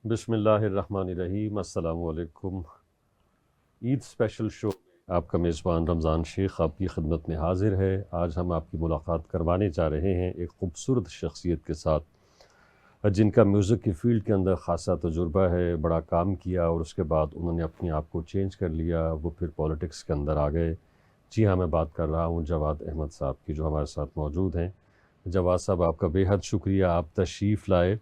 बिस्मिल्लाहिर्रहमानिर्रहीम, अस्सलामु अलैकुम। ईद स्पेशल शो में आपका मेज़बान रमज़ान शेख आपकी खिदमत में हाजिर है। आज हम आपकी मुलाकात करवाने जा रहे हैं एक ख़ूबसूरत शख्सियत के साथ, जिनका म्यूज़िक की फ़ील्ड के अंदर ख़ासा तजुर्बा है, बड़ा काम किया और उसके बाद उन्होंने अपने आप को चेंज कर लिया। वो फिर पॉलिटिक्स के अंदर आ गए। जी हाँ, मैं बात कर रहा हूँ जवाद अहमद साहब की, जो हमारे साथ मौजूद हैं। जवाद साहब, आपका बेहद शुक्रिया, आप तशरीफ़ लाए।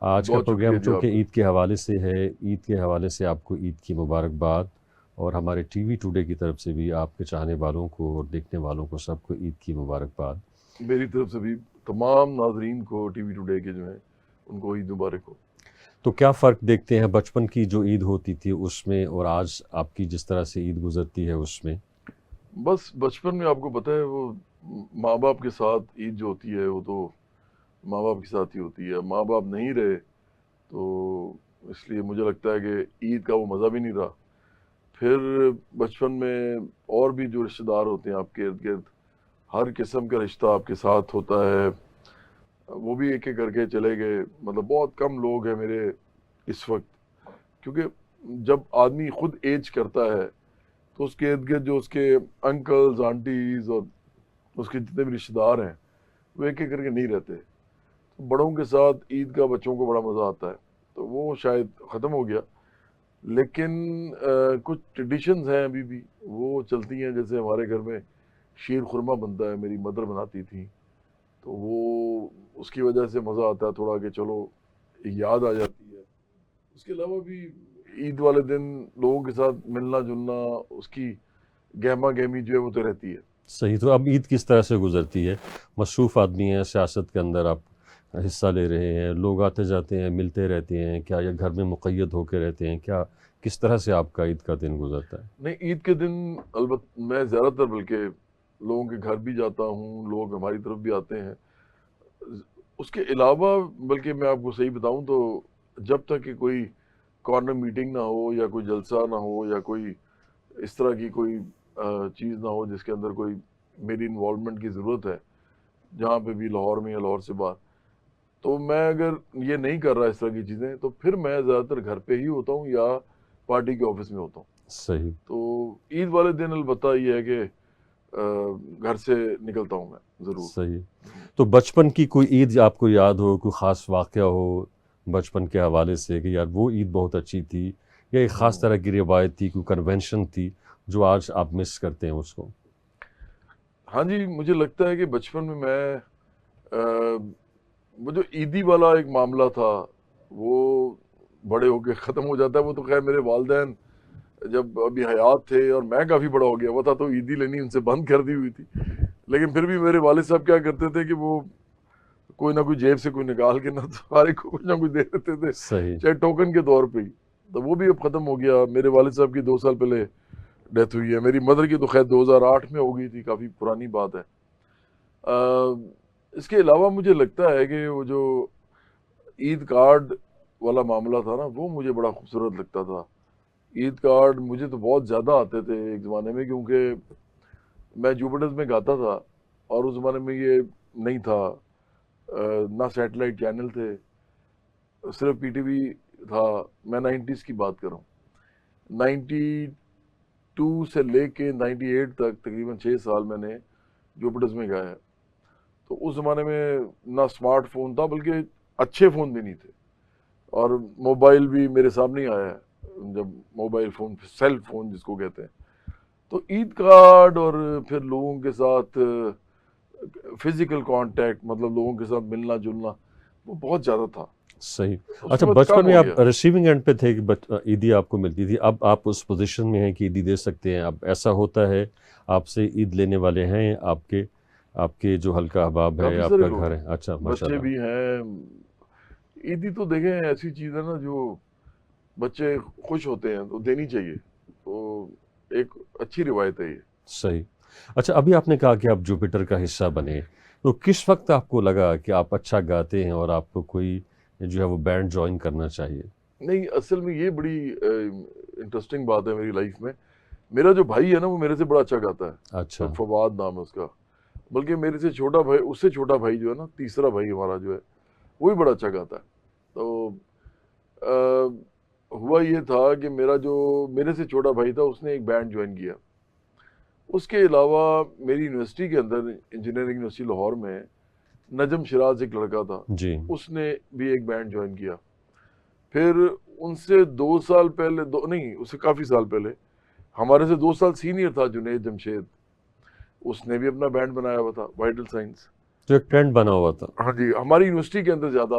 आज का बहुत प्रोग्राम शुक्रिया जी चूँकि आपका। ईद के हवाले से है, ईद के हवाले से आपको ईद की मुबारकबाद, और हमारे टीवी टुडे की तरफ से भी आपके चाहने वालों को और देखने वालों को सबको ईद की मुबारकबाद। मेरी तरफ से भी तमाम नाजरीन को टीवी टुडे के जो हैं उनको ईद मुबारक हो। तो क्या फ़र्क देखते हैं बचपन की जो ईद होती थी उसमें और आज आपकी जिस तरह से ईद गुज़रती है उसमें? बस बचपन में आपको पता है वो माँ बाप के साथ ईद जो होती है वो तो माँ बाप के साथ ही होती है। माँ बाप नहीं रहे तो इसलिए मुझे लगता है कि ईद का वो मज़ा भी नहीं रहा। फिर बचपन में और भी जो रिश्तेदार होते हैं आपके इर्द गिर्द, हर किस्म का रिश्ता आपके साथ होता है, वो भी एक एक करके चले गए। मतलब बहुत कम लोग हैं मेरे इस वक्त, क्योंकि जब आदमी खुद एज करता है तो उसके इर्द गिर्द जो उसके अंकल्स आंटीज और उसके जितने भी रिश्तेदार हैं वो एक एक करके नहीं रहते। तो बड़ों के साथ ईद का बच्चों को बड़ा मज़ा आता है, तो वो शायद ख़त्म हो गया। लेकिन कुछ ट्रेडिशंस हैं अभी भी वो चलती हैं। जैसे हमारे घर में शीर खुरमा बनता है, मेरी मदर बनाती थी, तो वो उसकी वजह से मज़ा आता है थोड़ा, कि चलो एक याद आ जाती है। उसके अलावा भी ईद वाले दिन लोगों के साथ मिलना जुलना, उसकी गहमा गहमी जो है वो तो रहती है। सही। तो अब ईद किस तरह से गुज़रती है? मसरूफ़ आदमी हैं, सियासत के अंदर आप हिस्सा ले रहे हैं, लोग आते जाते हैं, मिलते रहते हैं, क्या ये घर में मुक़य्यद होके रहते हैं? क्या किस तरह से आपका ईद का दिन गुज़रता है? नहीं, ईद के दिन अलबत् मैं ज़्यादातर बल्कि लोगों के घर भी जाता हूँ, लोग हमारी तरफ भी आते हैं। उसके अलावा बल्कि मैं आपको सही बताऊँ तो जब तक कि कोई कॉर्नर मीटिंग ना हो या कोई जलसा ना हो या कोई इस तरह की कोई चीज़ ना हो जिसके अंदर कोई मेरी इन्वॉल्वमेंट की ज़रूरत है, जहाँ पे भी लाहौर में या लाहौर से बाहर, तो मैं अगर ये नहीं कर रहा इस तरह की चीज़ें, तो फिर मैं ज़्यादातर घर पे ही होता हूँ या पार्टी के ऑफिस में होता हूँ। सही। तो ईद वाले दिन अलबत्ता ये है कि घर से निकलता हूँ मैं ज़रूर। सही। तो बचपन की कोई ईद आपको याद हो, कोई ख़ास वाक़या हो बचपन के हवाले से कि यार वो ईद बहुत अच्छी थी, या एक ख़ास हम्म। तरह की रिवायत थी, कोई कन्वेंशन थी जो आज आप मिस करते हैं उसको? हाँ जी, मुझे लगता है कि बचपन में मैं वो जो ईदी वाला एक मामला था वो बड़े होके ख़त्म हो जाता है। वो तो खैर मेरे वालिदैन जब अभी हयात थे और मैं काफ़ी बड़ा हो गया हुआ था तो ईदी लेनी उनसे बंद कर दी हुई थी। लेकिन फिर भी मेरे वालिद साहब क्या करते थे कि वो कोई ना कोई जेब से कोई निकाल के ना सारे को कुछ ना कुछ दे देते थे, सही। चाहे टोकन के तौर पे ही। तो वो भी अब ख़त्म हो गया। मेरे वालिद साहब की 2 साल पहले डेथ हुई है। मेरी मदर की तो खैर 2008 में हो गई थी, काफ़ी पुरानी बात है। इसके अलावा मुझे लगता है कि वो जो ईद कार्ड वाला मामला था ना, वो मुझे बड़ा खूबसूरत लगता था। ईद कार्ड मुझे तो बहुत ज़्यादा आते थे एक ज़माने में, क्योंकि मैं जुबिटर्स में गाता था और उस ज़माने में ये नहीं था, ना सैटेलाइट चैनल थे, सिर्फ पीटीवी था। मैं 90s की बात कर रहा हूँ। 92 से लेके 98 तक तकरीबन 6 साल मैंने जुबिटर्स में गाया है। तो उस ज़माने में ना स्मार्टफोन था, बल्कि अच्छे फ़ोन भी नहीं थे, और मोबाइल भी मेरे सामने ही आया है जब मोबाइल फ़ोन, सेल फ़ोन जिसको कहते हैं। तो ईद कार्ड और फिर लोगों के साथ फिजिकल कांटेक्ट, मतलब लोगों के साथ मिलना जुलना, वो बहुत ज़्यादा था। सही। उसके अच्छा, बाद कम बचपन में हो आप गया। रिसीविंग एंड पे थे कि ईदी आपको मिलती थी, अब आप उस पोजीशन में हैं कि ईदी दे सकते हैं, अब ऐसा होता है आपसे ईद लेने वाले हैं आपके आपके जो हल्का अहबाब है, काफ़ी सारे आपका लोग घर हैं, है? अच्छा, बच्चे माशाल्लाह। भी हैं। ईदी तो देखें ऐसी चीज़ है ना, जो बच्चे खुश होते हैं तो देनी चाहिए। तो एक अच्छी रिवायत है ये। सही। अच्छा, अभी आपने कहा कि आप जुपिटर का हिस्सा बने, तो किस वक्त आपको लगा कि आप अच्छा गाते हैं और आपको कोई जो है वो बैंड ज्वाइन करना चाहिए? नहीं, असल में ये बड़ी इंटरेस्टिंग बात है मेरी लाइफ में। मेरा जो भाई है ना वो मेरे से बड़ा अच्छा गाता है, अच्छा। फवाद नाम है उसका। बल्कि मेरे से छोटा भाई, उससे छोटा भाई जो है ना, तीसरा भाई हमारा जो है, वो भी बड़ा अच्छा गाता है। तो हुआ ये था कि मेरा जो मेरे से छोटा भाई था उसने एक बैंड ज्वाइन किया। उसके अलावा मेरी यूनिवर्सिटी के अंदर, इंजीनियरिंग यूनिवर्सिटी लाहौर में, नजम शिराज एक लड़का था, जी उसने भी एक बैंड ज्वाइन किया। फिर उनसे 2 साल पहले, दो नहीं, उससे काफ़ी साल पहले, हमारे से 2 साल सीनियर था जुनेद जमशेद, उसने भी अपना बैंड बनाया हुआ था, वाइटल साइंस। जो एक ट्रेंड बना हुआ था। हाँ जी, हमारी यूनिवर्सिटी के अंदर ज़्यादा,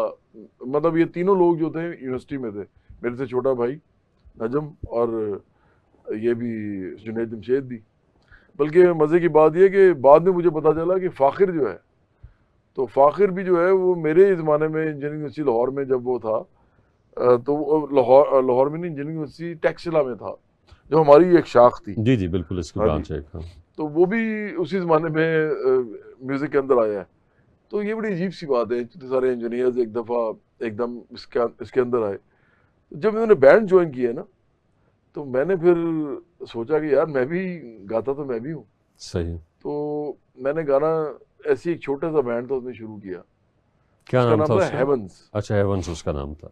मतलब ये तीनों लोग जो थे यूनिवर्सिटी में थे, मेरे से छोटा भाई नजम और ये भी जुनेद जमशेद भी। बल्कि मज़े की बात यह कि बाद में मुझे पता चला कि फ़ाखिर जो है, तो फ़ाखिर भी जो है वो मेरे ज़माने में इंजीनियरिंग यूनिवर्सिटी लाहौर में जब वो था, तो वो लाहौर में नहीं, इंजीनियरिंग यूनिवर्सिटी टैक्सिला में था, जो हमारी एक शाख थी। जी जी बिल्कुल, इसकी हाँ जी, ब्रांच है एक, हाँ। तो वो भी उसी ज़माने में म्यूज़िक के अंदर आया है। तो ये बड़ी अजीब सी बात है, इतने सारे इंजीनियर्स एक दफ़ा एकदम इसके अंदर आए। जब मैंने बैंड ज्वाइन किया ना, तो मैंने फिर सोचा कि यार मैं भी गाता तो मैं भी हूँ। सही। तो मैंने गाना, ऐसी एक छोटा सा बैंड था उसमें शुरू किया, क्या उसका नाम था नाम था उसका? हेवंस। अच्छा, हेवंस उसका नाम था।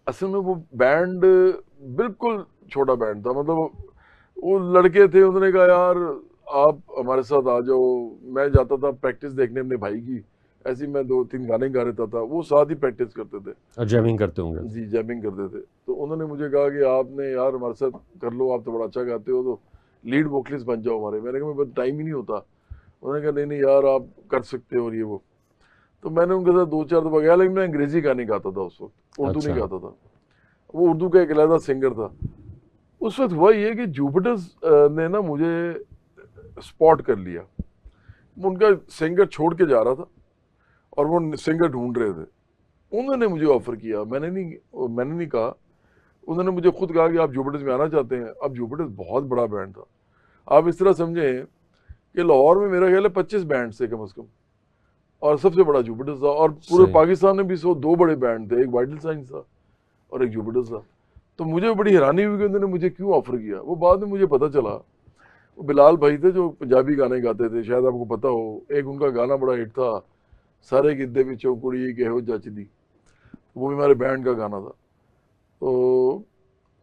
असल में वो बैंड बिल्कुल छोटा बैंड था, मतलब वो लड़के थे, उन्होंने कहा यार आप हमारे साथ आ जाओ। मैं जाता था प्रैक्टिस देखने अपने भाई की, ऐसे ही मैं 2-3 गाने गा रहता था, वो साथ ही प्रैक्टिस करते थे। और जैमिंग करते होंगे। जी, जैमिंग करते थे। तो उन्होंने मुझे कहा कि आपने यार हमारे साथ कर लो, आप तो बड़ा अच्छा गाते हो, तो लीड वोकलिस्ट बन जाओ हमारे। मैंने कहा मेरे टाइम ही नहीं होता। उन्होंने कहा नहीं नहीं यार आप कर सकते हो, और ये वो। तो मैंने उनके साथ 2-4 दफ़ा गया, लेकिन मैं अंग्रेजी गाने गाता था उस वक्त, उर्दू नहीं अच्छा। गाता था। वो उर्दू का एक अलहदा सिंगर था। उस वक्त हुआ ये कि जुपिटर्स ने ना मुझे स्पॉट कर लिया। वो उनका सिंगर छोड़ के जा रहा था और वो सिंगर ढूंढ रहे थे। उन्होंने मुझे ऑफर किया, मैंने नहीं कहा। उन्होंने मुझे खुद कहा कि आप जुपिटर्स में आना चाहते हैं। अब जुपिटर्स बहुत बड़ा बैंड था। आप इस तरह समझें कि लाहौर में मेरा ख्याल है 25 बैंड थे कम से कम, और सबसे बड़ा जुपिटर्स था। और पूरे सही। पाकिस्तान में भी 2 बड़े बैंड थे, एक वाइटल साइंस था और एक जुपिटर्स था। तो मुझे बड़ी हैरानी हुई कि उन्होंने मुझे क्यों ऑफर किया। वो बाद में मुझे पता चला, वो बिलाल भाई थे जो पंजाबी गाने गाते थे, शायद आपको पता हो। एक उनका गाना बड़ा हिट था, सारे गिद्दे विचों कुड़ी कहो जचदी, वो भी हमारे बैंड का गाना था। तो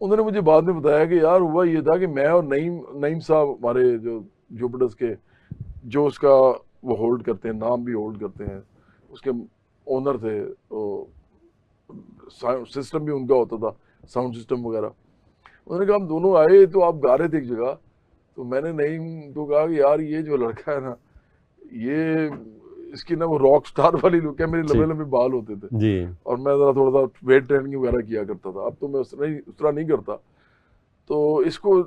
उन्होंने मुझे बाद में बताया कि यार हुआ ये था कि मैं और नईम नईम साहब, हमारे जो जुपिटर्स के, जो उसका वो होल्ड करते हैं, नाम भी होल्ड करते हैं, उसके ओनर थे, तो सिस्टम भी उनका होता था, साउंड सिस्टम वगैरह। उन्होंने कहा हम दोनों आए तो आप गा रहे थे एक जगह, तो मैंने नईम को कहा कि यार ये जो लड़का है ना, ये इसकी ना वो रॉक स्टार वाली लुक है। मेरे लंबे ठीक। लंबे बाल होते थे जी। और मैं ज़रा थोड़ा सा वेट ट्रेनिंग वगैरह किया करता था। अब तो मैं उस तरह नहीं करता। तो इसको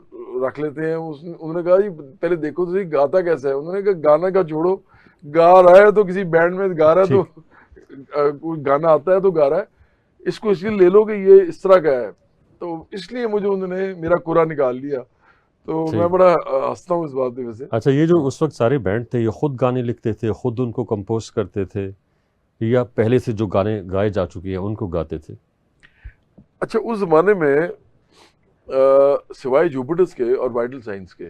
रख लेते हैं। उन्होंने कहा जी पहले देखो तो सही गाता कैसा है। उन्होंने कहा गाना का छोड़ो, गा रहा है तो किसी बैंड में गा रहा है, तो ठीक। कोई गाना आता है तो गा रहा है, इसको इसलिए ले लो कि ये इस तरह का है। तो इसलिए मुझे उन्होंने मेरा कुरा निकाल लिया। तो मैं ठीक। बड़ा हंसता हूँ इस बात पे वैसे। अच्छा, ये जो उस वक्त सारे बैंड थे, ये खुद गाने लिखते थे, खुद उनको कंपोज करते थे, या पहले से जो गाने गाए जा चुके हैं उनको गाते थे? अच्छा, उस जमाने में सिवाय जुपिटर्स के और वाइटल साइंस के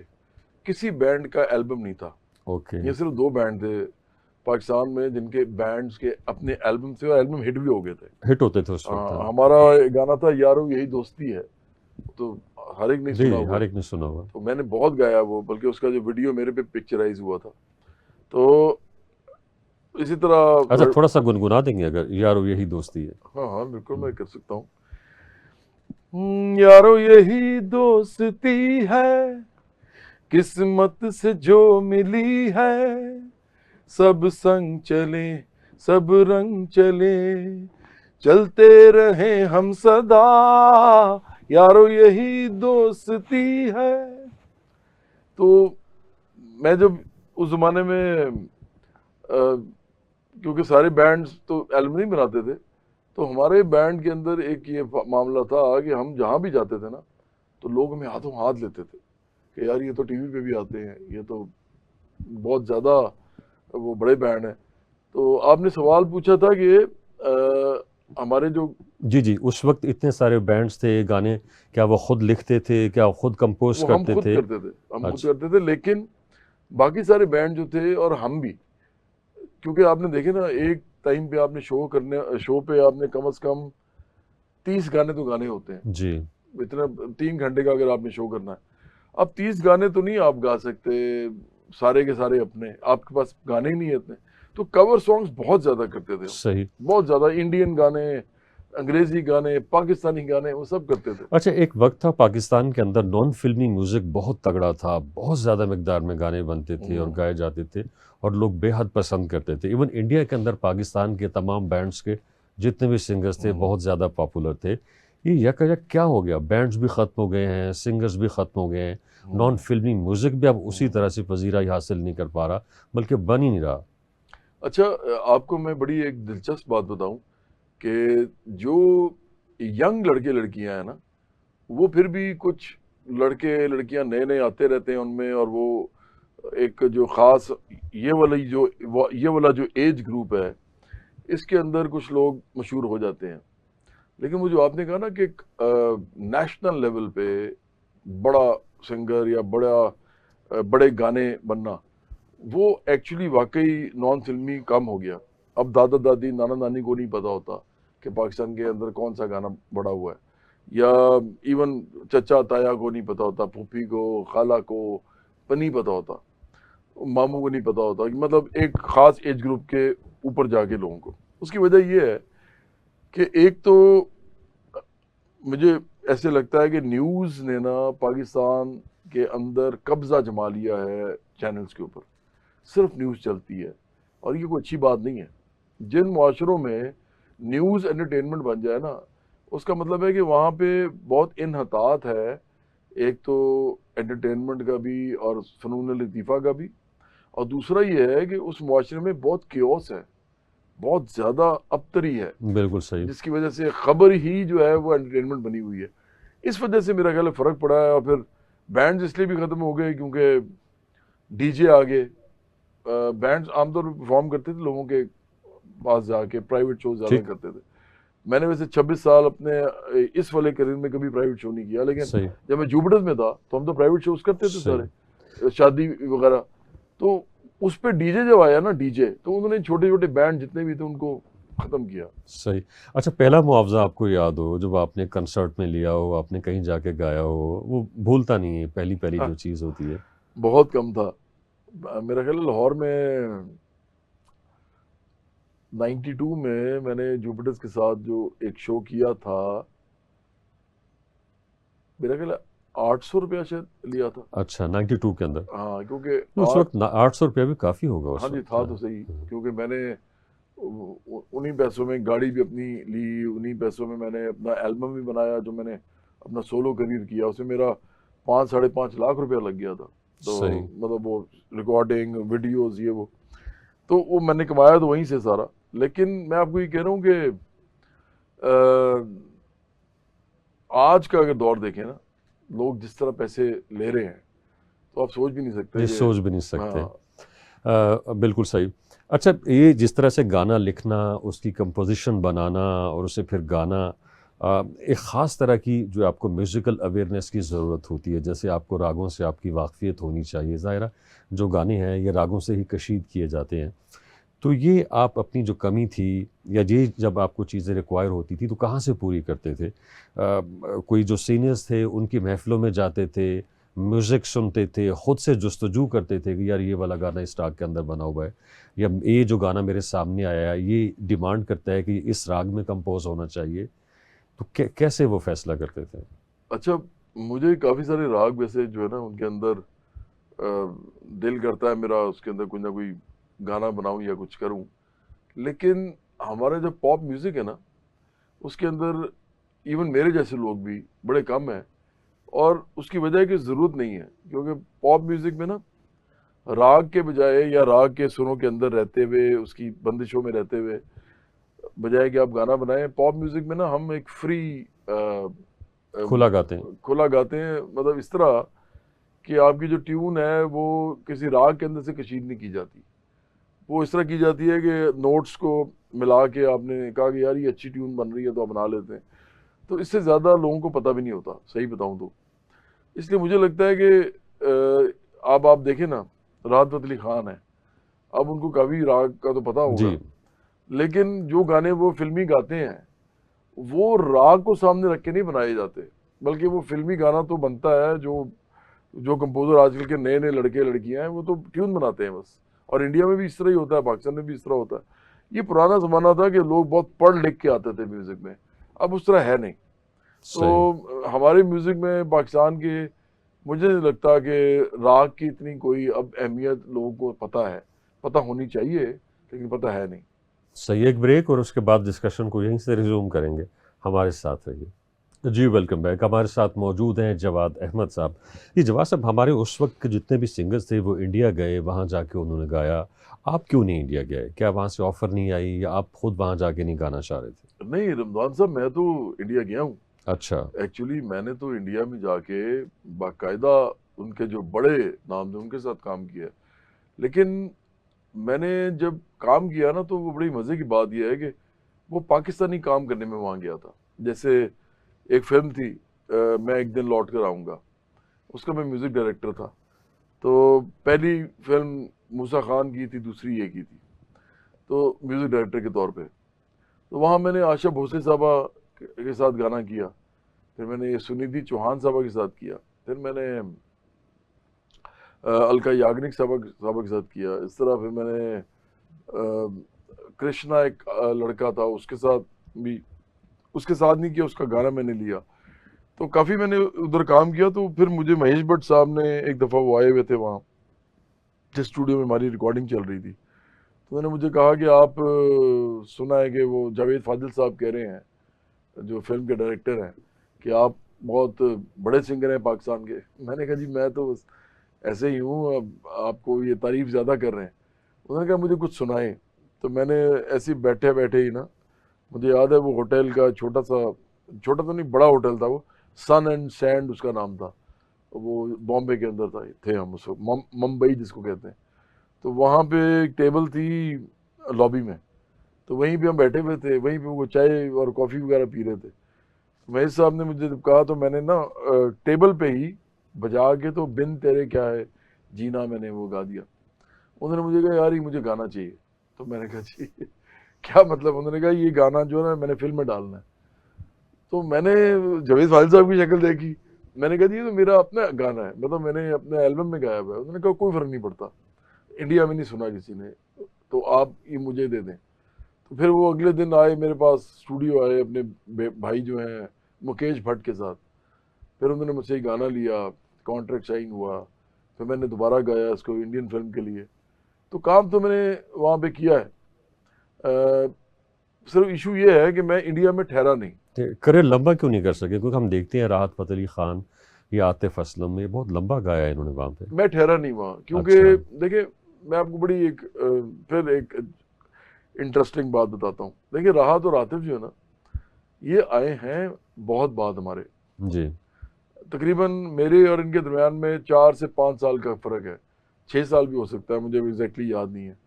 किसी बैंड का एल्बम नहीं था। ओके। ये सिर्फ 2 बैंड थे पाकिस्तान में जिनके बैंड्स के अपने एल्बम थे और एल्बम हिट भी हो गए थे। हिट होते थे उस वक्त, हाँ। हमारा एक गाना था यारो यही दोस्ती है, तो हर एक ने जी सुना जी, हुआ हर है। एक ने सुना हुआ। तो मैंने बहुत गाया वो, बल्कि उसका जो वीडियो मेरे पे पिक्चराइज हुआ था। तो इसी अच्छा, तरह थोड़ा सा गुनगुना देंगे अगर, यारो यही दोस्ती है? हाँ हाँ बिल्कुल मैं कर सकता हूँ। यारो यही दोस्ती है, किस्मत से जो मिली है, सब संग चले सब रंग चले, चलते रहे हम सदा, यारो यही दोस्ती है। तो मैं जब उस जमाने में क्योंकि सारे बैंड्स तो एल्बम नहीं बनाते थे, तो हमारे बैंड के अंदर एक ये मामला था कि हम जहाँ भी जाते थे ना, तो लोग हमें हाथों हाथ लेते थे कि यार ये तो टीवी पे भी आते हैं, ये तो बहुत ज़्यादा वो बड़े बैंड हैं। तो आपने सवाल पूछा था कि हमारे जो, जी जी, उस वक्त इतने सारे बैंड्स थे, गाने क्या वो खुद लिखते थे, क्या वो खुद कंपोज वो हम करते खुद थे? करते थे, हम खुद अच्छा। करते थे। लेकिन बाकी सारे बैंड जो थे और हम भी, क्योंकि आपने देखे ना एक टाइम पे आपने शो पे आपने कम से कम 30 गाने तो गाने होते हैं, जी इतना 3 घंटे का अगर आपने शो करना है, अब 30 गाने तो नहीं आप गा सकते सारे के सारे अपने, आपके पास गाने ही नहीं है इतने। तो कवर सॉन्ग्स बहुत ज्यादा करते थे हम, सही। बहुत ज्यादा, इंडियन गाने, अंग्रेजी गाने, पाकिस्तानी गाने, वो सब करते थे। अच्छा, एक वक्त था पाकिस्तान के अंदर नॉन फिल्मी म्यूजिक बहुत तगड़ा था, बहुत ज़्यादा मिकदार में गाने बनते थे और गाए जाते थे और लोग बेहद पसंद करते थे। इवन इंडिया के अंदर पाकिस्तान के तमाम बैंड्स के जितने भी सिंगर्स थे बहुत ज़्यादा पॉपुलर थे। ये यकायक क्या हो गया, बैंड्स भी ख़त्म हो गए हैं, सिंगर्स भी ख़त्म हो गए हैं, नॉन फिल्मी म्यूजिक भी अब उसी तरह से पजीराई हासिल नहीं कर पा रहा, बल्कि बन ही नहीं रहा। अच्छा, आपको मैं बड़ी एक दिलचस्प बात बताऊं कि जो यंग लड़के लड़कियां हैं ना, वो फिर भी कुछ लड़के लड़कियां नए नए आते रहते हैं उनमें, और वो एक जो खास ये वाला जो एज ग्रुप है, इसके अंदर कुछ लोग मशहूर हो जाते हैं। लेकिन वो जो आपने कहा ना कि नेशनल लेवल पे बड़ा सिंगर या बड़े गाने बनना, वो एक्चुअली वाकई नॉन फिल्मी कम हो गया। अब दादा दादी नाना नानी को नहीं पता होता कि पाकिस्तान के अंदर कौन सा गाना बड़ा हुआ है, या इवन चचा ताया को नहीं पता होता, फूफी को, खाला को नहीं पता होता, मामू को नहीं पता होता, मतलब एक खास एज ग्रुप के ऊपर जाके लोगों को। उसकी वजह यह है कि एक तो मुझे ऐसे लगता है कि न्यूज़ ने ना पाकिस्तान के अंदर कब्जा जमा लिया है चैनल्स के ऊपर, सिर्फ न्यूज़ चलती है, और ये कोई अच्छी बात नहीं है। जिन मुआशरों में न्यूज़ एंटरटेनमेंट बन जाए ना, उसका मतलब है कि वहाँ पे बहुत इन्हतात है, एक तो एंटरटेनमेंट का भी और फ़नून लतीफ़ा का भी, और दूसरा ये है कि उस मुआशरे में बहुत केओस है, बहुत ज़्यादा अबतरी है, बिल्कुल सही। जिसकी वजह से खबर ही जो है वो एंटरटेनमेंट बनी हुई है। इस वजह से मेरा ख्याल है फ़र्क पड़ा है, और फिर बैंड्स इसलिए भी ख़त्म हो गए क्योंकि डीजे आ गए। बैंड्स आमतौर पर परफॉर्म करते थे लोगों के पास जाके, प्राइवेट शो ज़्यादा ठीक। करते थे। मैंने वैसे 26 साल अपने इस वाले करियर में कभी प्राइवेट शो नहीं किया, लेकिन सही जब मैं जुपिटर्स में था तो हम तो प्राइवेट शोज करते थे सही। सारे, शादी वगैरह। तो उस पे डीजे जब आया ना, डीजे, तो उन्होंने छोटे छोटे बैंड जितने भी थे उनको खत्म किया। सही। अच्छा, पहला मुआवजा आपको याद हो जब आपने कंसर्ट में लिया हो, आपने कहीं जाके गाया हो, वो भूलता नहीं है, पहली पहली जो चीज़ होती है। बहुत कम था। मेरा ख्याल है लाहौर में 92 में मैंने जुपिटर्स के साथ जो एक शो किया था, मेरा ख्याल है 800 रुपया शायद लिया था। अच्छा, 92 के अंदर। हाँ, क्योंकि तो उस वक्त 800 रुपया भी काफ़ी होगा उस हाँ जी, वक्त। था तो सही, क्योंकि मैंने उन्हीं पैसों में गाड़ी भी अपनी ली, उन्हीं पैसों में मैंने अपना एल्बम भी बनाया, जो मैंने अपना सोलो करियर किया, उसमें मेरा 5-5.5 लाख रुपया लग गया था। तो सही। मतलब वो रिकॉर्डिंग, वीडियोस, ये वो, तो वो मैंने कमाया तो वहीं से सारा। लेकिन मैं आपको ये कह रहा हूँ कि आज का अगर दौर देखें ना, लोग जिस तरह पैसे ले रहे हैं, तो आप सोच भी नहीं सकते ये कि सोच भी नहीं सकते। हाँ, बिल्कुल सही। अच्छा, ये जिस तरह से गाना लिखना, उसकी कंपोजिशन बनाना और उसे फिर गाना, एक ख़ास तरह की जो आपको म्यूज़िकल अवेयरनेस की ज़रूरत होती है, जैसे आपको रागों से आपकी वाक़फ़ियत होनी चाहिए। ज़ाहिर है जो गाने हैं ये रागों से ही कशीद किए जाते हैं। तो ये आप अपनी जो कमी थी, या ये जब आपको चीज़ें रिक्वायर होती थी तो कहाँ से पूरी करते थे? कोई जो सीनियर्स थे उनकी महफ़िलों में जाते थे, म्यूज़िक सुनते थे, ख़ुद से जुस्तजू करते थे कि यार ये वाला गाना इस राग के अंदर बना हुआ है, या ये जो गाना मेरे सामने आया है ये डिमांड करता है कि इस राग में कंपोज होना चाहिए, तो कैसे वो फैसला करते थे? अच्छा, मुझे काफ़ी सारे राग वैसे जो है ना उनके अंदर दिल करता है मेरा उसके अंदर कोई ना कोई गाना बनाऊं या कुछ करूं, लेकिन हमारा जो पॉप म्यूज़िक है ना, उसके अंदर इवन मेरे जैसे लोग भी बड़े कम हैं, और उसकी वजह है कि ज़रूरत नहीं है, क्योंकि पॉप म्यूज़िक में ना राग के बजाय या राग के सुरों के अंदर रहते हुए, उसकी बंदिशों में रहते हुए, बजाय कि आप गाना बनाएं, पॉप म्यूज़िक में ना हम एक फ्री खुला गाते हैं। खुला गाते हैं, मतलब इस तरह कि आपकी जो ट्यून है वो किसी राग के अंदर से कशीद नहीं की जाती, वो इस तरह की जाती है कि नोट्स को मिला के आपने कहा कि यार ये अच्छी ट्यून बन रही है तो आप बना लेते हैं। तो इससे ज़्यादा लोगों को पता भी नहीं होता, सही बताऊं तो। इसलिए मुझे लगता है कि अब आप देखें ना, राहत फ़तेह अली खान है, अब उनको काफ़ी राग का तो पता होगा, जी। लेकिन जो गाने वो फिल्मी गाते हैं वो राग को सामने रख के नहीं बनाए जाते, बल्कि वो फिल्मी गाना तो बनता है, जो कंपोजर आजकल के नए नए लड़के लड़कियां हैं वो तो ट्यून बनाते हैं बस। और इंडिया में भी इस तरह ही होता है, पाकिस्तान में भी इस तरह होता है। ये पुराना जमाना था कि लोग बहुत पढ़ लिख के आते थे म्यूजिक में, अब उस तरह है नहीं। सही। तो हमारे म्यूजिक में पाकिस्तान के, मुझे नहीं लगता कि राग की इतनी कोई अब अहमियत लोगों को पता है, पता होनी चाहिए लेकिन पता है नहीं। सही, एक ब्रेक और उसके बाद डिस्कशन को यहीं से रिज्यूम करेंगे। हमारे साथ रहिए जी। Welcome back. हमारे साथ मौजूद हैं जवाद अहमद साहब। ये जवाद साहब, हमारे उस वक्त के जितने भी सिंगर्स थे वो इंडिया गए, वहाँ जाके उन्होंने गाया। आप क्यों नहीं इंडिया गए? क्या वहाँ से ऑफ़र नहीं आई या आप खुद वहाँ जाके नहीं गाना चाह रहे थे? नहीं रमजान साहब, मैं तो इंडिया गया हूँ। अच्छा। एक्चुअली मैंने तो इंडिया में जाके बाकायदा उनके जो बड़े नाम थे उनके साथ काम किया। लेकिन मैंने जब काम किया ना, तो वो बड़ी मज़े की बात यह है कि वो पाकिस्तानी काम करने में वहाँ गया था। जैसे एक फिल्म थी मैं एक दिन लौट कर आऊँगा, उसका मैं म्यूज़िक डायरेक्टर था। तो पहली फिल्म मूसा खान की थी, दूसरी ये की थी, तो म्यूज़िक डायरेक्टर के तौर पे। तो वहाँ मैंने आशा भोसले साहबा के साथ गाना किया, फिर मैंने ये सुनिधि चौहान साहबा के साथ किया, फिर मैंने अलका याग्निक साहबा के साथ किया। इस तरह फिर मैंने कृष्णा एक लड़का था उसके साथ भी, उसके साथ नहीं किया, उसका गाना मैंने लिया। तो काफ़ी मैंने उधर काम किया। तो फिर मुझे महेश भट्ट साहब ने एक दफ़ा वो आए हुए थे वहाँ, जिस स्टूडियो में हमारी रिकॉर्डिंग चल रही थी। तो उन्होंने मुझे कहा कि आप सुना है कि वो जावेद फाजिल साहब कह रहे हैं, जो फिल्म के डायरेक्टर हैं, कि आप बहुत बड़े सिंगर हैं पाकिस्तान के। मैंने कहा जी मैं तो बस ऐसे ही हूँ, अब आपको ये तारीफ ज़्यादा कर रहे हैं। उन्होंने कहा मुझे कुछ सुनाए। तो मैंने ऐसे ही बैठे बैठे ही ना, मुझे याद है वो होटल का छोटा तो नहीं, बड़ा होटल था वो, सन एंड सैंड उसका नाम था। वो बॉम्बे के अंदर था, थे हम उसको मुंबई जिसको कहते हैं। तो वहाँ पे एक टेबल थी लॉबी में, तो वहीं पे हम बैठे हुए थे, वहीं पे वो चाय और कॉफ़ी वगैरह पी रहे थे। महेश साहब ने मुझे जब कहा तो मैंने ना टेबल पे ही बजा के तो बिन तेरे क्या है जीना मैंने वो गा दिया। उन्होंने मुझे कहा यार ये मुझे गाना चाहिए। तो मैंने कहा जी क्या मतलब? उन्होंने कहा ये गाना जो है ना मैंने फिल्म में डालना है। तो मैंने जावेद फाजिल साहब की शक्ल देखी, मैंने कहा जी ये तो मेरा अपना गाना है, मतलब मैंने अपने एल्बम में गाया हुआ है। उन्होंने कहा कोई फ़र्क नहीं पड़ता, इंडिया में नहीं सुना किसी ने, तो आप ये मुझे दे दें। तो फिर वो अगले दिन आए मेरे पास, स्टूडियो आए अपने भाई जो हैं मुकेश भट्ट के साथ। फिर उन्होंने मुझसे एक गाना लिया, कॉन्ट्रैक्ट साइन हुआ, फिर मैंने दोबारा गाया इसको इंडियन फिल्म के लिए। तो काम तो मैंने वहाँ पे किया है। सिर्फ इशू ये है कि मैं इंडिया में ठहरा नहीं। करियर लंबा क्यों नहीं कर सके? क्योंकि हम देखते हैं राहत फ़तेह अली खान या आतिफ असलम, ये बहुत लंबा गाया है इन्होंने वहाँ पे। मैं ठहरा नहीं वहाँ, क्योंकि अच्छा। देखिए मैं आपको बड़ी एक फिर एक इंटरेस्टिंग बात बताता हूँ। देखिए राहत और आतिफ जो है ना, ये आए हैं बहुत बाद हमारे, जी। तकरीबन मेरे और इनके दरमियान में 4 से 5 साल का फ़र्क है, 6 साल भी हो सकता है, मुझे एग्जैक्टली याद नहीं है।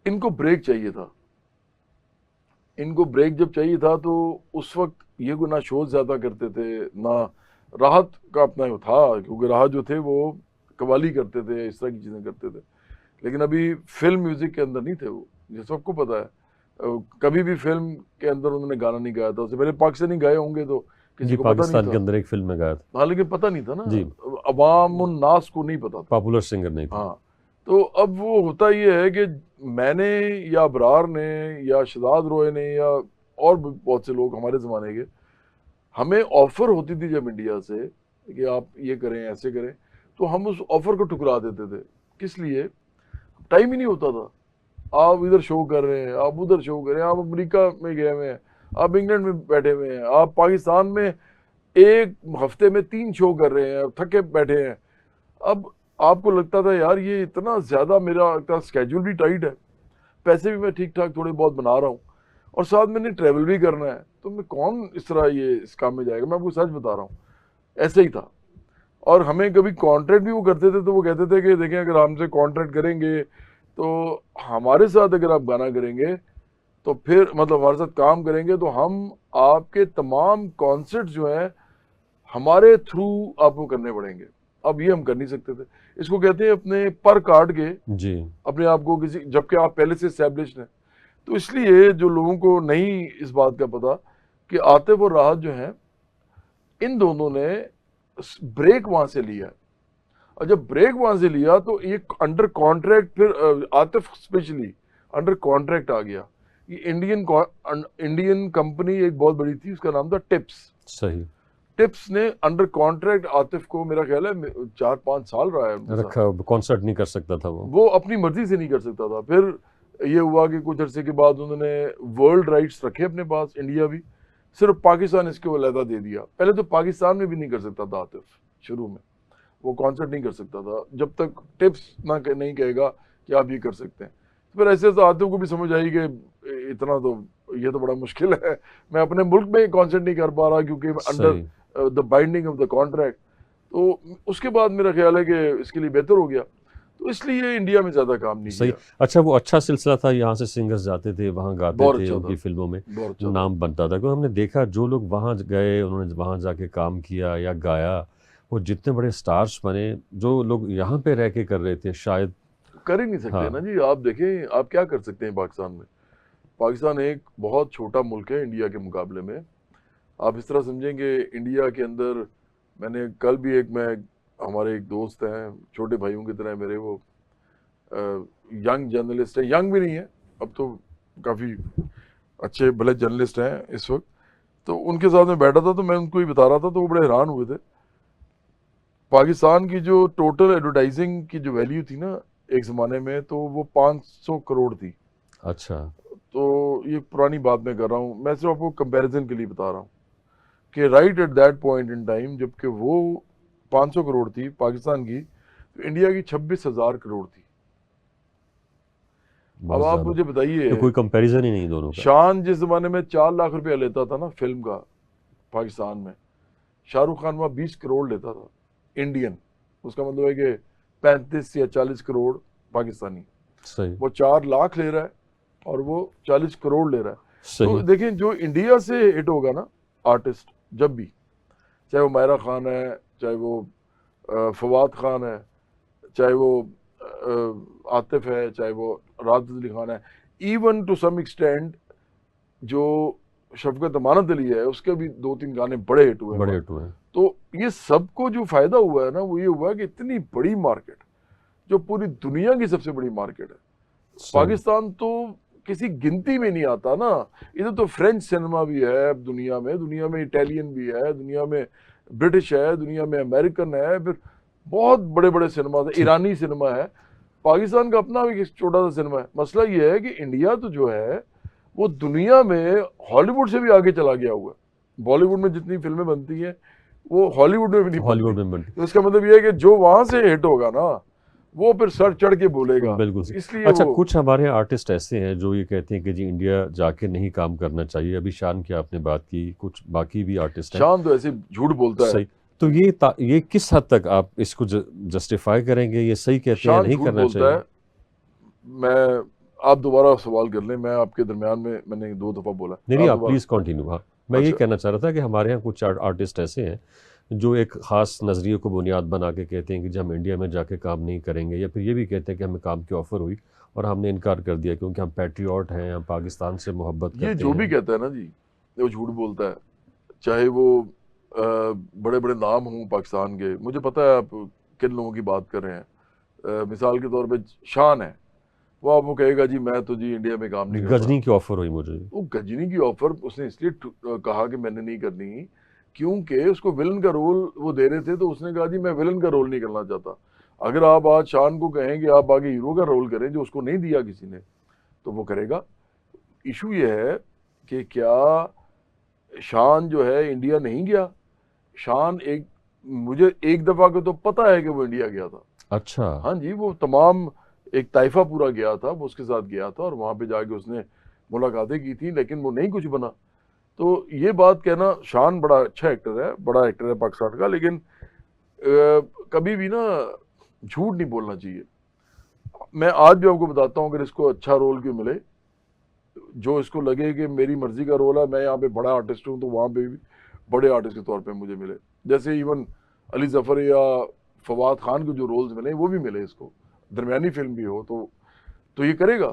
इनको ब्रेक चाहिए था। इनको ब्रेक जब चाहिए था तो उस वक्त ये ना शोज ज़्यादा करते थे ना राहत का अपना वो था, क्योंकि राहत जो थे वो कवाली करते थे, इस तरह की चीज़ें करते थे। लेकिन अभी फिल्म म्यूज़िक के अंदर नहीं थे वो, ये सबको पता है। कभी भी फिल्म के अंदर उन्होंने गाना नहीं गाया था। उससे पहले पाकिस्तानी गाए होंगे तो किसी जी, को पता नहीं पाकिस्तान के था। अंदर एक फिल्म में गाया था। हाँ लेकिन पता नहीं था ना, जी। अवाम उन्नास को नहीं पता था। पॉपुलर सिंगर नहीं थे। हाँ, तो अब वो होता ये है कि मैंने या अबरार ने या शहजाद रॉय ने या और भी बहुत से लोग हमारे ज़माने के, हमें ऑफ़र होती थी जब इंडिया से कि आप ये करें ऐसे करें, तो हम उस ऑफ़र को ठुकरा देते थे। किस लिए? टाइम ही नहीं होता था। आप इधर शो कर रहे हैं, आप उधर शो कर रहे हैं, आप अमेरिका में गए हुए हैं, आप इंग्लैंड में बैठे हुए हैं, आप पाकिस्तान में एक हफ्ते में 3 शो कर रहे हैं, थके बैठे हैं। अब आपको लगता था यार ये इतना ज़्यादा, मेरा इतना स्केड्यूल भी टाइट है, पैसे भी मैं ठीक ठाक थोड़े बहुत बना रहा हूँ, और साथ मैंने ट्रैवल भी करना है, तो मैं कौन इस तरह ये इस काम में जाएगा? मैं आपको सच बता रहा हूँ, ऐसे ही था। और हमें कभी कॉन्ट्रैक्ट भी वो करते थे तो वो कहते थे कि देखें अगर हमसे कॉन्ट्रैक्ट करेंगे तो हमारे साथ अगर आप गाना करेंगे तो फिर मतलब हमारे साथ काम करेंगे तो हम आपके तमाम कॉन्सर्ट जो हैं हमारे थ्रू आपको करने पड़ेंगे। अब ये हम कर नहीं सकते थे। इसको कहते हैं अपने पर काट के जी। अपने आप को किसी, जबकि आप पहले से एस्टेब्लिश्ड हैं। तो इसलिए जो लोगों को नहीं इस बात का पता कि आतिफ और राहत जो हैं, इन दोनों ने ब्रेक वहां से लिया, और जब ब्रेक वहां से लिया तो ये अंडर कॉन्ट्रैक्ट, फिर आतिफ स्पेशली अंडर कॉन्ट्रैक्ट आ गया। ये इंडियन कंपनी एक बहुत बड़ी थी, उसका नाम था टिप्स। सही। टिप्स ने अंडर कॉन्ट्रैक्ट आतिफ को, मेरा ख्याल है 4-5 साल रहा है उनके साथ। रखा, कॉन्सर्ट नहीं कर सकता था वो अपनी मर्जी से नहीं कर सकता था। फिर ये हुआ कि कुछ अरसे के बाद उन्होंने वर्ल्ड राइट्स रखे अपने पास, इंडिया भी, सिर्फ पाकिस्तान इसको अलहदा दे दिया। पहले तो पाकिस्तान में भी नहीं कर सकता था आतिफ, शुरू में वो कॉन्सर्ट नहीं कर सकता था जब तक टिप्स नहीं कहेगा कि आप ये कर सकते हैं। फिर ऐसे तो आतिफ को भी समझ आई कि इतना तो ये तो बड़ा मुश्किल है, मैं अपने मुल्क में कॉन्सर्ट नहीं कर पा रहा क्योंकि under the binding of the contract. तो उसके बाद मेरा ख्याल है कि इसके लिए बेहतर हो गया, तो इसलिए इंडिया में ज्यादा काम नहीं सही। किया। अच्छा, वो अच्छा सिलसिला था, यहाँ से सिंगर्स जाते थे, वहाँ गाते बहुत थे, अच्छा उनकी था, फिल्मों में बहुत अच्छा था। नाम बनता था। क्योंकि हमने देखा जो लोग वहाँ गए, उन्होंने वहाँ जाके काम किया या गाया, वो जितने बड़े स्टार्स बने, जो लोग यहाँ पे रह के कर रहे थे शायद कर ही नहीं सकते हाँ। ना जी। आप देखें, आप क्या कर सकते हैं पाकिस्तान में। पाकिस्तान एक बहुत छोटा मुल्क है इंडिया के मुकाबले में। आप इस तरह समझेंगे इंडिया के अंदर, मैंने कल भी हमारे एक दोस्त हैं, छोटे भाइयों की तरह मेरे, वो यंग जर्नलिस्ट है, यंग भी नहीं है अब तो, काफ़ी अच्छे भले जर्नलिस्ट हैं इस वक्त। तो उनके साथ में बैठा था तो मैं उनको ही बता रहा था, तो वो बड़े हैरान हुए थे। पाकिस्तान की जो टोटल एडवर्टाइजिंग की जो वैल्यू थी ना एक ज़माने में, तो वो 500 करोड़ थी। अच्छा। तो ये पुरानी बात मैं कर रहा हूँ, मैं सिर्फ आपको कंपैरिजन के लिए बता रहा हूँ कि right at that point in time जबकि वो 500 करोड़ थी पाकिस्तान की, तो इंडिया की 26,000 करोड़ थी। अब आप मुझे बताइए, तो कोई कंपैरिजन ही नहीं दोनों का। शान जिस जमाने में 4 लाख रुपया लेता था ना फिल्म का पाकिस्तान में, शाहरुख खान वहाँ 20 करोड़ लेता था इंडियन। उसका मतलब है कि 35 या 40 करोड़ पाकिस्तानी। सही। वो 4 लाख ले रहा है और वो 40 करोड़ ले रहा है। सही। तो देखें, जो इंडिया से हिट होगा ना आर्टिस्ट, जब भी, चाहे वो मायरा खान है, चाहे वो फवाद खान है, चाहे वो आतिफ है, चाहे वो राहत अली खान है, इवन टू सम एक्सटेंड जो शफकत अमानत अली है, उसके भी 2-3 गाने बड़े हिट हुए हैं। तो ये सबको जो फायदा हुआ है ना, वो ये हुआ है कि इतनी बड़ी मार्केट, जो पूरी दुनिया की सबसे बड़ी मार्केट है, पाकिस्तान तो किसी गिनती में नहीं आता ना। इधर तो फ्रेंच सिनेमा भी है दुनिया में इटालियन भी है, दुनिया में ब्रिटिश है, दुनिया में अमेरिकन है, फिर बहुत बड़े बड़े सिनेमा है, ईरानी सिनेमा है। पाकिस्तान का अपना भी एक छोटा सा सिनेमा है। मसला ये है कि इंडिया तो जो है वो दुनिया में हॉलीवुड से भी आगे चला गया हुआ है। बॉलीवुड में जितनी फिल्में बनती हैं वो हॉलीवुड में भी नहीं बनती। तो इसका मतलब ये है कि जो वहां से हिट होगा ना, वो फिर सर चढ़ के बोलेगा। बिल्कुल। इसलिए अच्छा, कुछ हमारे आर्टिस्ट ऐसे हैं जो ये कहते हैं कि जी इंडिया जाके नहीं काम करना चाहिए। अभी शान की आपने बात की, कुछ बाकी भी आर्टिस्ट हैं। शान तो ऐसे झूठ बोलता है। सही। तो ये किस हद तक आप इसको जस्टिफाई करेंगे? ये सही कहते हैं, नहीं करना चाहिए? मैं, आप दोबारा सवाल कर लें, मैं आपके दरमियान में मैंने 2 दफा बोला। नहीं, आप प्लीज कंटिन्यू। हाँ, मैं ये कहना चाह रहा था कि हमारे यहाँ कुछ आर्टिस्ट ऐसे हैं जो एक ख़ास नज़रिए को बुनियाद बना के कहते हैं कि जब हम इंडिया में जाके काम नहीं करेंगे, या फिर ये भी कहते हैं कि हमें काम की ऑफ़र हुई और हमने इनकार कर दिया क्योंकि हम पैट्रियट हैं, हम पाकिस्तान से मोहब्बत करते हैं। ये जो भी कहता है ना जी, वो झूठ बोलता है। चाहे वो बड़े बड़े नाम हों पाकिस्तान के, मुझे पता है आप किन लोगों की बात कर रहे हैं। मिसाल के तौर पे शान है, वो आपको कहेगा जी मैं तो जी इंडिया में काम नहीं करता। गजनी की ऑफ़र हुई मुझे। वो गजनी की ऑफ़र उसने इसलिए कहा कि मैंने नहीं करनी क्योंकि उसको विलन का रोल वो दे रहे थे, तो उसने कहा जी मैं विलन का रोल नहीं करना चाहता। अगर आप आज शान को कहें कि आप आगे हीरो का रोल करें जो उसको नहीं दिया किसी ने, तो वो करेगा। इशू ये है कि क्या शान जो है इंडिया नहीं गया। शान मुझे एक दफ़ा को तो पता है कि वो इंडिया गया था। अच्छा। हाँ जी, वो तमाम एक ताइफा पूरा गया था, वो उसके साथ गया था और वहाँ पे जाके उसने मुलाकातें की थी, लेकिन वो नहीं कुछ बना। तो ये बात कहना, शान बड़ा अच्छा एक्टर है, बड़ा एक्टर है पाकिस्तान का, लेकिन कभी भी ना झूठ नहीं बोलना चाहिए। मैं आज भी आपको बताता हूँ, अगर इसको अच्छा रोल क्यों मिले, जो इसको लगे कि मेरी मर्जी का रोल है, मैं यहाँ पे बड़ा आर्टिस्ट हूँ, तो वहाँ पे भी बड़े आर्टिस्ट के तौर पे मुझे मिले। जैसे इवन अली जफर या फवाद खान को जो रोल्स मिले वो भी मिले इसको, दरमियानी फिल्म भी हो तो ये करेगा।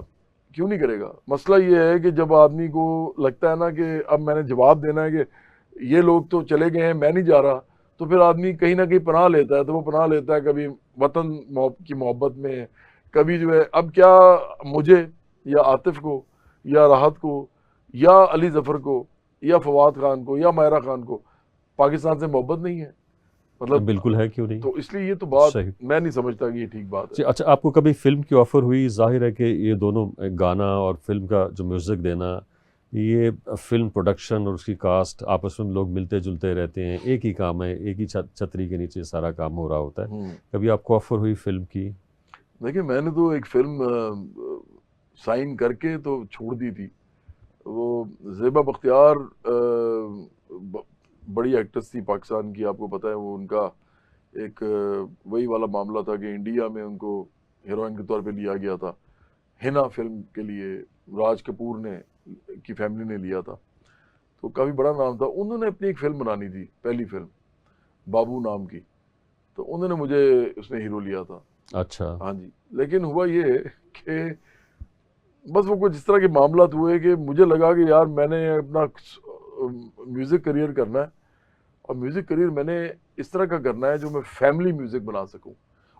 क्यों नहीं करेगा? मसला ये है कि जब आदमी को लगता है ना कि अब मैंने जवाब देना है कि ये लोग तो चले गए हैं, मैं नहीं जा रहा, तो फिर आदमी कहीं ना कहीं पनाह लेता है। तो वो पनाह लेता है कभी वतन की मोहब्बत में, कभी जो है अब क्या मुझे या आतिफ को या राहत को या अली जफर को या फवाद खान को या मायरा खान को पाकिस्तान से मोहब्बत नहीं है? मतलब बिल्कुल है, क्यों नहीं। तो इसलिए ये तो बात सही। मैं नहीं समझता कि ये ठीक बात है। जी, अच्छा, आपको कभी फिल्म की ऑफ़र हुई? जाहिर है कि ये दोनों, गाना और फिल्म का जो म्यूज़िक देना, ये फिल्म प्रोडक्शन और उसकी कास्ट, आपस में लोग मिलते जुलते रहते हैं, एक ही काम है, एक ही छतरी के नीचे सारा काम हो रहा होता है। कभी आपको ऑफ़र हुई फिल्म की? देखिए, मैंने तो एक फिल्म साइन करके तो छोड़ दी थी। वो ज़ेबा बख्तियार बड़ी एक्ट्रेस थी पाकिस्तान की, आपको पता है। वो उनका एक वही वाला मामला था कि इंडिया में उनको हीरोइन के तौर पे लिया गया था। हिना फिल्म के लिए राज कपूर ने की फैमिली ने लिया था, तो काफ़ी बड़ा नाम था। उन्होंने अपनी एक फिल्म बनानी थी, पहली फिल्म बाबू नाम की, तो उन्होंने मुझे उसमें हीरो लिया था। अच्छा। हाँ जी, लेकिन हुआ ये कि बस वो कुछ इस तरह के मामला हुए कि मुझे लगा कि यार मैंने अपना म्यूज़िक करियर करना है, और म्यूज़िक करियर मैंने इस तरह का करना है जो मैं फैमिली म्यूज़िक बना सकूं।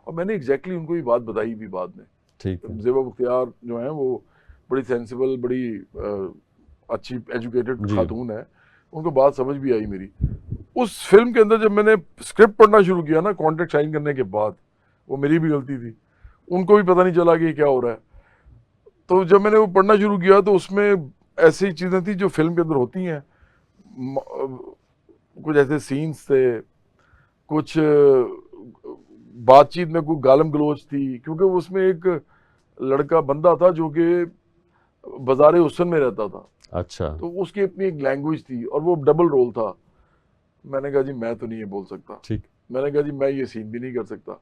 और मैंने एग्जैक्टली उनको ये बात बताई भी बाद में। ठीक है। ज़ेबा बख्तियार जो है वो बड़ी सेंसिबल, बड़ी अच्छी एजुकेटेड जी। खातून है, उनको बात समझ भी आई मेरी। उस फिल्म के अंदर जब मैंने स्क्रिप्ट पढ़ना शुरू किया ना, कॉन्ट्रैक्ट साइन करने के बाद, वो मेरी भी गलती थी, उनको भी पता नहीं चला कि क्या हो रहा है। तो जब मैंने वो पढ़ना शुरू किया तो उसमें ऐसी चीज़ें थी जो फिल्म के अंदर होती हैं। कुछ ऐसे सीन्स थे, कुछ बातचीत में कोई गालम गलोच थी, क्योंकि उसमें एक लड़का बंदा था जो कि बाजार हुस्न में रहता था। अच्छा। तो उसकी अपनी एक लैंग्वेज थी और वो डबल रोल था। मैंने कहा जी मैं तो नहीं ये बोल सकता, ठीक। मैंने कहा जी मैं ये सीन भी नहीं कर सकता।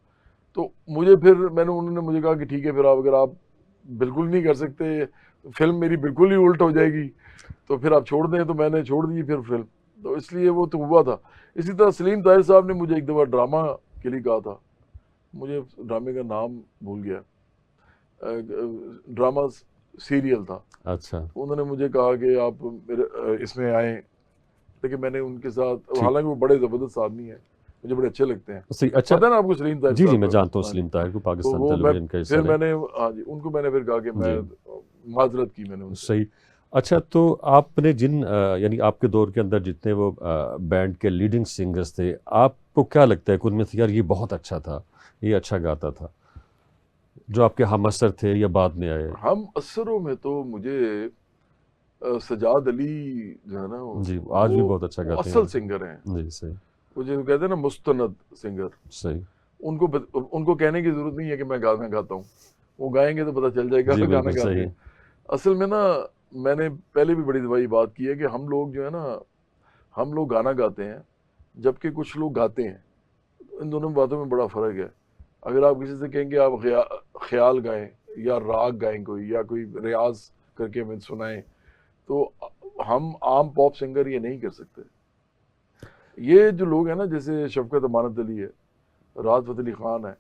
तो मुझे फिर उन्होंने मुझे कहा कि ठीक है, फिर आप अगर आप बिल्कुल नहीं कर सकते तो फिल्म मेरी बिल्कुल ही उल्ट हो जाएगी, तो फिर आप छोड़ दें। तो मैंने छोड़ दी फिर फिल्म। तो इसलिए वो तो हुआ था। इसी तरह सलीम ताहिर साहब ने मुझे एक दफ़ा ड्रामा के लिए कहा था, मुझे ड्रामे का नाम भूल गया, ड्रामा सीरियल था। अच्छा। उन्होंने मुझे कहा कि आप मेरे इसमें आए, लेकिन मैंने उनके साथ, ठीक। हालांकि वो बड़े ज़बरदस्त आदमी हैं, मुझे बड़े अच्छे लगते हैं। सही। अच्छा। पता है ना आपको सलीम ताहिर जी, जी, साहब मैं का? जानता हूँ हाँ जी। सलीम ताहिर को, तो पाकिस्तान वो मैं टेलीविज़न का हिस्सा फिर रहे। मैंने, हाँ जी, उनको मैंने फिर कहा कि मैं जी। माजरत की मैंने उनसे। सही। अच्छा, तो आपने जिन यानी आपके दौर के अंदर जितने वो बैंड के लीडिंग सिंगर्स थे, आपको क्या लगता है कि उनमें से यार ये बहुत अच्छा था, ये अच्छा गाता था, जो आपके हम असर थे या बाद में आए? हम असरों में तो मुझे सजाद अली जो है ना, जी, आज भी बहुत अच्छा वो गाते असल हैं। सिंगर हैं। जी, सही। वो जो कहते हैं ना मुस्तनद सिंगर, सही। उनको कहने की जरूरत नहीं है कि मैं गाना गाता हूँ, वो गाएंगे तो पता चल जाएगा जी, गाना बिल्कुल गाते सही। हैं। असल में ना, मैंने पहले भी बड़ी दफा ये बात की है कि हम लोग जो है ना, हम लोग गाना गाते हैं जबकि कुछ लोग गाते हैं। इन दोनों बातों में बड़ा फर्क है। अगर आप किसी से कहेंगे आप ख्याल गाएं या राग गाएं कोई, या कोई रियाज करके हमें सुनाएं, तो हम आम पॉप सिंगर ये नहीं कर सकते। ये जो लोग हैं ना, जैसे शफकत अमानत अली है, राहत फ़तेह अली खान है।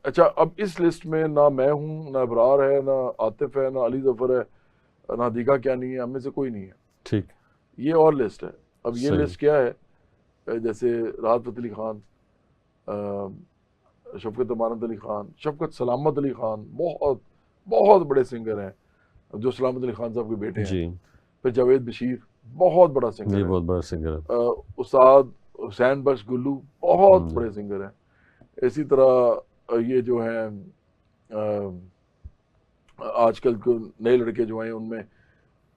अच्छा, अब इस लिस्ट में ना मैं हूँ, ना इब्रार है, ना आतिफ है, ना अली जफर है, ना दीगा क्या नहीं है, हमें से कोई नहीं है। ठीक। ये और लिस्ट है। अब ये सही। लिस्ट क्या है? जैसे राहत फ़तेह अली खान, शफकत अमानत अली खान, शफकत सलामत अली खान, बहुत बहुत बड़े सिंगर हैं, जो सलामत अली खान साहब के बेटे हैं। जी। फिर जावेद बशीर, बहुत बड़ा ये सिंगर है। बहुत बड़ा सिंगर है। उस्ताद हुसैन बख्श गुल्लू, बहुत जी। बड़े सिंगर हैं। इसी तरह ये जो हैं आजकल को नए लड़के जो हैं, उनमें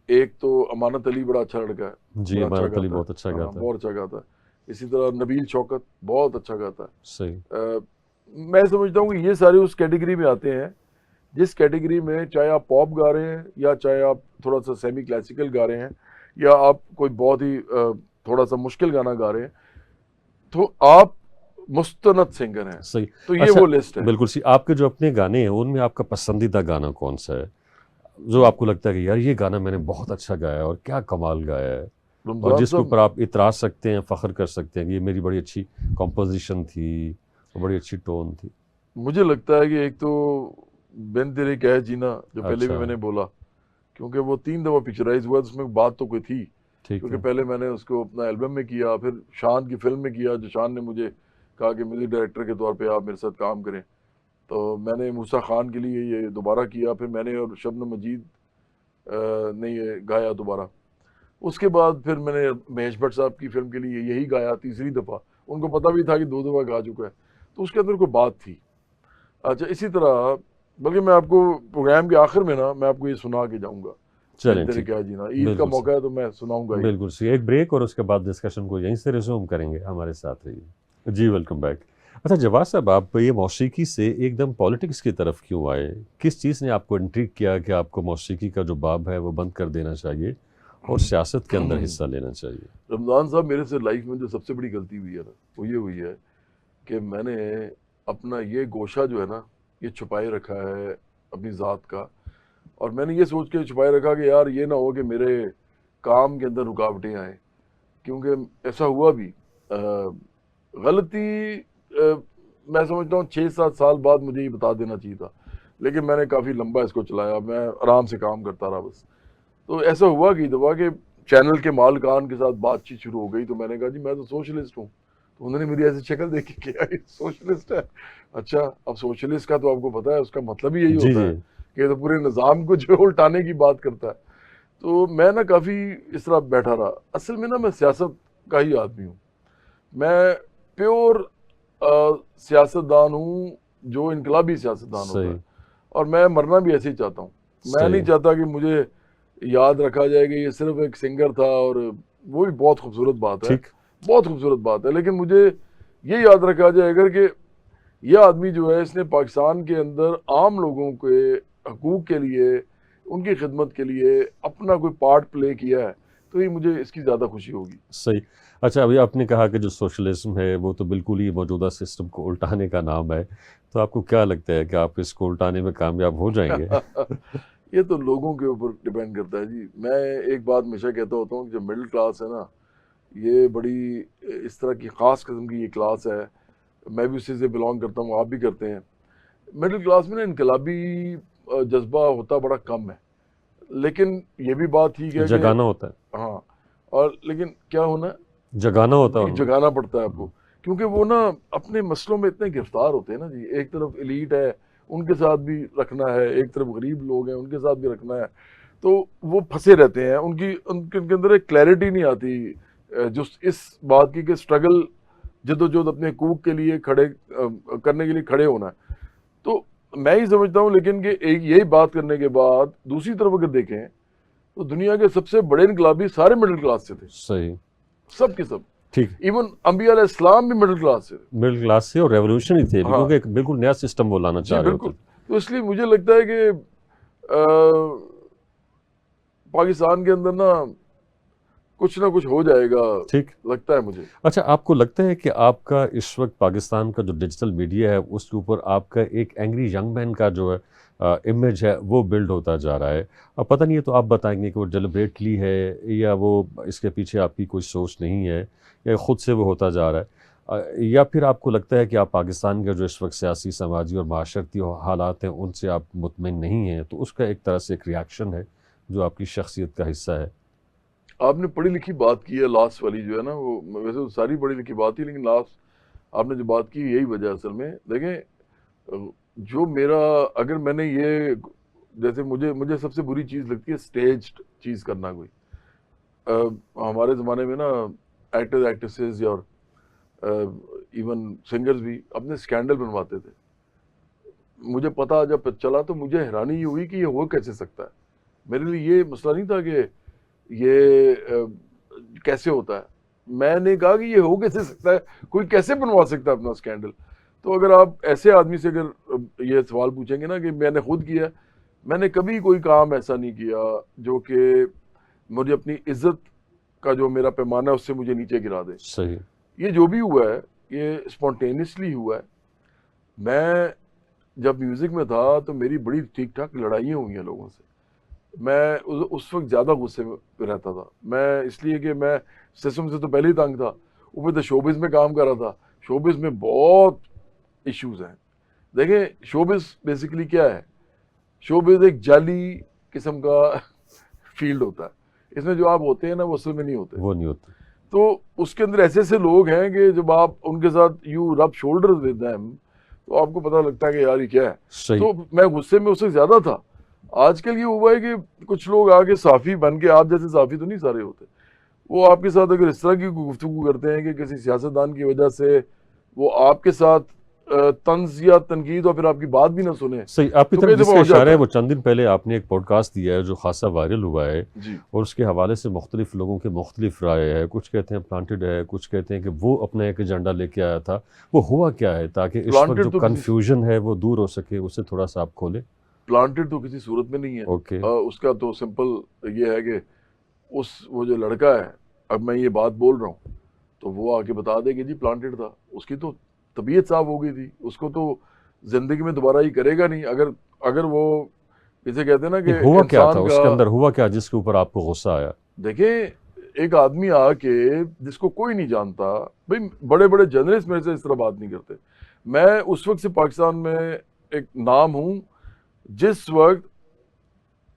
एक तो अमानत अली बड़ा अच्छा लड़का है, जी, बड़ा अच्छा इमारत अली गाता है। बहुत अच्छा हाँ, गाता है। बहुत अच्छा गाता है। इसी तरह नबील शौकत बहुत अच्छा गाता है। सही। मैं समझता हूँ कि ये सारे उस कैटेगरी में आते हैं जिस कैटेगरी में, चाहे आप पॉप गा रहे हैं या चाहे आप थोड़ा सा सेमी क्लासिकल गा रहे हैं या आप कोई बहुत ही थोड़ा सा मुश्किल गाना गा रहे हैं, तो आप मुस्तनद सिंगर हैं। सही। तो ये अच्छा, वो लिस्ट है। बिल्कुल सी। आपके जो अपने गाने हैं, उनमें आपका पसंदीदा गाना कौन सा है, जो आपको लगता है कि यार ये गाना मैंने बहुत अच्छा गाया है और क्या कमाल गाया है, और रमजान जिसके साहब, ऊपर आप इतराज सकते हैं, फ़ख्र कर सकते हैं कि ये मेरी बड़ी अच्छी कॉम्पोजिशन थी और बड़ी अच्छी टोन थी? मुझे लगता है कि एक तो बिन तेरे क्या जीना, जो पहले भी अच्छा, मैंने बोला, क्योंकि वो 3 दफ़ा पिक्चराइज हुआ, तो उसमें बात तो कोई थी, ठीक क्योंकि है। पहले मैंने उसको अपना एल्बम में किया, फिर शान की फिल्म में किया, जो शान ने मुझे कहा कि म्यूजिक डायरेक्टर के तौर पे आप मेरे साथ काम करें, तो मैंने मूसा खान के लिए ये दोबारा किया, फिर मैंने और शबनम मजीद ने ये गाया दोबारा। उसके बाद फिर मैंने महेश भट्ट साहब की फिल्म के लिए यही गाया तीसरी दफ़ा, उनको पता भी था कि 2 दफ़ा गा चुका है, तो उसके अंदर कोई बात थी। अच्छा, इसी तरह, बल्कि मैं आपको प्रोग्राम के आखिर में ना मैं आपको ये सुना के जाऊंगा, बिन चलें, तेरे ठीक क्या है। जीना, ईद का बिल्कुल सही, मौका है तो मैं सुनाऊंगा ये। बिल्कुल सही। एक ब्रेक और उसके बाद डिस्कशन को यहीं से रिज्यूम करेंगे, हमारे साथ रहिए। जी, वेलकम बैक। अच्छा जवाद साहब, आप ये मौसीकी से एकदम पॉलिटिक्स की तरफ क्यों आए? किस चीज़ ने आपको इंट्रिग किया कि आपको मौसीकी का जो बाब है वो बंद कर देना चाहिए और सियासत के अंदर हिस्सा लेना चाहिए? रमज़ान साहब, मेरे से लाइफ में जो सबसे बड़ी गलती हुई है ना, वो ये हुई है कि मैंने अपना ये गोशा जो है ना, ये छुपाए रखा है अपनी ज़ात का, और मैंने ये सोच के छुपाए रखा कि यार ये ना हो कि मेरे काम के अंदर रुकावटें आए, क्योंकि ऐसा हुआ भी। गलती मैं समझता हूँ 6-7 साल बाद मुझे ये बता देना चाहिए था, लेकिन मैंने काफ़ी लंबा इसको चलाया, मैं आराम से काम करता रहा बस। तो ऐसा हुआ कि दफ़ा के चैनल के मालिकान के साथ बातचीत शुरू हो गई, तो मैंने कहा जी मैं तो सोशलिस्ट हूँ, तो उन्होंने मेरी ऐसी शक्ल देखी कि यार ये सोशलिस्ट है। अच्छा, अब सोशलिस्ट का तो आपको पता है उसका मतलब ही यही जी होता जी। है कि ये तो पूरे निज़ाम को जो है उल्टाने की बात करता है। तो मैं ना काफ़ी इस तरह बैठा रहा। असल में ना मैं सियासत का ही आदमी हूँ, मैं प्योर सियासतदान हूँ, जो इनकलाबी सियासतदान होता है, सही, और मैं मरना भी ऐसे ही चाहता हूँ। मैं नहीं सही, चाहता कि मुझे याद रखा जाए कि ये सिर्फ एक सिंगर था, और वो भी बहुत खूबसूरत बात है, ठीक, बहुत खूबसूरत बात है, लेकिन मुझे ये याद रखा जाए अगर कि ये आदमी जो है इसने पाकिस्तान के अंदर आम लोगों के हकूक़ के लिए, उनकी खिदमत के लिए अपना कोई पार्ट प्ले किया है, तो ये मुझे इसकी ज़्यादा खुशी होगी। सही। अच्छा, अभी आपने कहा कि जो सोशलिज्म है वो तो बिल्कुल ही मौजूदा सिस्टम को उल्टाने का नाम है, तो आपको क्या लगता है कि आप इसको उल्टाने में कामयाब हो जाएंगे? ये तो लोगों के ऊपर डिपेंड करता है जी। मैं एक बात हमेशा कहता होता हूँ कि जो मिडिल क्लास है ना, ये बड़ी इस तरह की ख़ास किस्म की ये क्लास है, मैं भी उसी से बिलोंग करता हूँ, आप भी करते हैं। मिडिल क्लास में ना इनकलाबी जज्बा होता बड़ा कम है, लेकिन ये भी बात ठीक है कि जगाना होता है, हाँ, और लेकिन क्या होना है, जगाना होता है जी उनको। जगाना पड़ता है आपको, हम्म, क्योंकि वो ना अपने मसलों में इतने गिरफ्तार होते हैं ना जी। एक तरफ एलीट है, उनके साथ भी रखना है, एक तरफ गरीब लोग हैं, उनके साथ भी रखना है, तो वो फंसे रहते हैं। उनकी उनके उनके अंदर एक क्लैरिटी नहीं आती, जो इस बात की कि स्ट्रगल, जद्दोजहद अपने हकूक के लिए खड़े करने के लिए खड़े होना है। तो मैं ही समझता हूँ, लेकिन कि एक यही बात करने के बाद दूसरी तरफ अगर देखें, तो दुनिया के सबसे बड़े इनकलाबी सारे मिडिल क्लास से थे, सही, सब के सब। ठीक। इवन अंबिया अलैहिस्सलाम भी मिडिल क्लास से थे। मिडिल क्लास से और रेवोल्यूशन ही थे भी, हाँ क्योंकि एक बिल्कुल नया सिस्टम वो लाना जी चाह रहे होते बिल्कुल। थे। तो इसलिए मुझे लगता है कि पाकिस्तान के अंदर ना कुछ हो जाएगा, ठीक। लगता है मुझे। अच्छा, आपको लगता है कि आपका इस वक्त पाकिस्तान का जो डिजिटल मीडिया है उसके ऊपर आपका एक एंग्री यंग मैन का जो है इमेज है वो बिल्ड होता जा रहा है? अब पता नहीं है, तो आप बताएंगे कि वो डेलिब्रेटली है या वो इसके पीछे आपकी कोई सोच नहीं है या खुद से वो होता जा रहा है, या फिर आपको लगता है कि आप पाकिस्तान का जो इस वक्त सियासी, समाजी और माशरती हालात हैं उनसे आप मुतमिन नहीं हैं, तो उसका एक तरह से एक रिएक्शन है जो आपकी शख्सियत का हिस्सा है? आपने पढ़ी लिखी बात की है, लास्ट वाली जो है ना, वो वैसे तो सारी पढ़ी लिखी बात ही, लेकिन लास्ट आपने जो बात की यही वजह असल में देखें। जो मेरा, अगर मैंने ये, जैसे मुझे मुझे सबसे बुरी चीज़ लगती है स्टेज्ड चीज़ करना कोई। हमारे ज़माने में ना एक्टर्स एक्ट्रेसेस और इवन सिंगर्स भी अपने स्कैंडल बनवाते थे। मुझे पता जब चला तो मुझे हैरानी ये हुई कि ये हो कैसे सकता है। मेरे लिए ये मसला नहीं था कि ये कैसे होता है। मैंने कहा कि ये हो कैसे सकता है, कोई कैसे बनवा सकता है अपना स्कैंडल। तो अगर आप ऐसे आदमी से अगर ये सवाल पूछेंगे ना कि मैंने खुद किया, मैंने कभी कोई काम ऐसा नहीं किया जो कि मुझे अपनी इज्जत का जो मेरा पैमाना है उससे मुझे नीचे गिरा दे। सही, ये जो भी हुआ है ये स्पॉन्टेनियसली हुआ है। मैं जब म्यूजिक में था तो मेरी बड़ी ठीक ठाक लड़ाइयाँ हुई हैं लोगों से। मैं उस वक्त ज़्यादा गुस्से में रहता था, मैं इसलिए कि मैं सिस्टम से तो पहले ही तंग था, ऊपर तो शोबिज़ में काम कर रहा था। शोबिज़ में बहुत इश्यूज हैं। देखें, शोबिज़ बेसिकली क्या है, शोबिज़ एक जाली किस्म का फील्ड होता है, इसमें जो आप होते हैं ना वो असल में नहीं होते। वो नहीं होती। तो उसके अंदर ऐसे ऐसे लोग हैं कि जब आप उनके साथ you rub shoulders with them तो आपको पता लगता है कि यार ये क्या है। सही। तो मैं गुस्से में उससे ज्यादा था। आजकल ये हुआ है कि कुछ लोग आके साफी बन के, आप जैसे साफी तो नहीं सारे होते, वो आपके साथ अगर इस तरह की गुफ्तगू करते हैं कि किसी सियासतदान की वजह से वो आपके साथ तंज या तनकीद और फिर आपकी बात भी ना सुने, सही, आपकी तो तरफ कई दफा जिसका हो इशारा जाता है है। वो चंद दिन पहले आपने एक पॉडकास्ट दिया है जो खासा वायरल हुआ है, जी और उसके हवाले से मुख्तलिफ लोगों के मुख्तलिफ राय है। कुछ कहते हैं प्लांटेड है, कुछ कहते हैं कि वो अपना एक एजेंडा लेके आया था। वो हुआ क्या है, ताकि इस वक्त जो प्लांटेड तो किसी कन्फ्यूजन है वो दूर हो सके, उसे थोड़ा सा आप खोलें। प्लांटेड तो किसी सूरत में नहीं है। ओके। उसका तो सिंपल ये है कि वो जो लड़का है, अब मैं ये बात बोल रहा हूँ तो वो आके बता दे कि जी प्लांटेड था, उसकी तो तबीयत साफ हो गई थी, उसको तो जिंदगी में दोबारा ही करेगा नहीं। अगर अगर वो, इसे कहते हैं ना कि नहीं, हुआ क्या था इंसान का, उसके अंदर, हुआ क्या जिसके ऊपर आपको गुस्सा आया? देखें एक आदमी आके जिसको कोई नहीं जानता, भाई बड़े बड़े जर्नलिस्ट मेरे से इस तरह बात नहीं करते। मैं उस वक्त से पाकिस्तान में एक नाम हूं जिस वक्त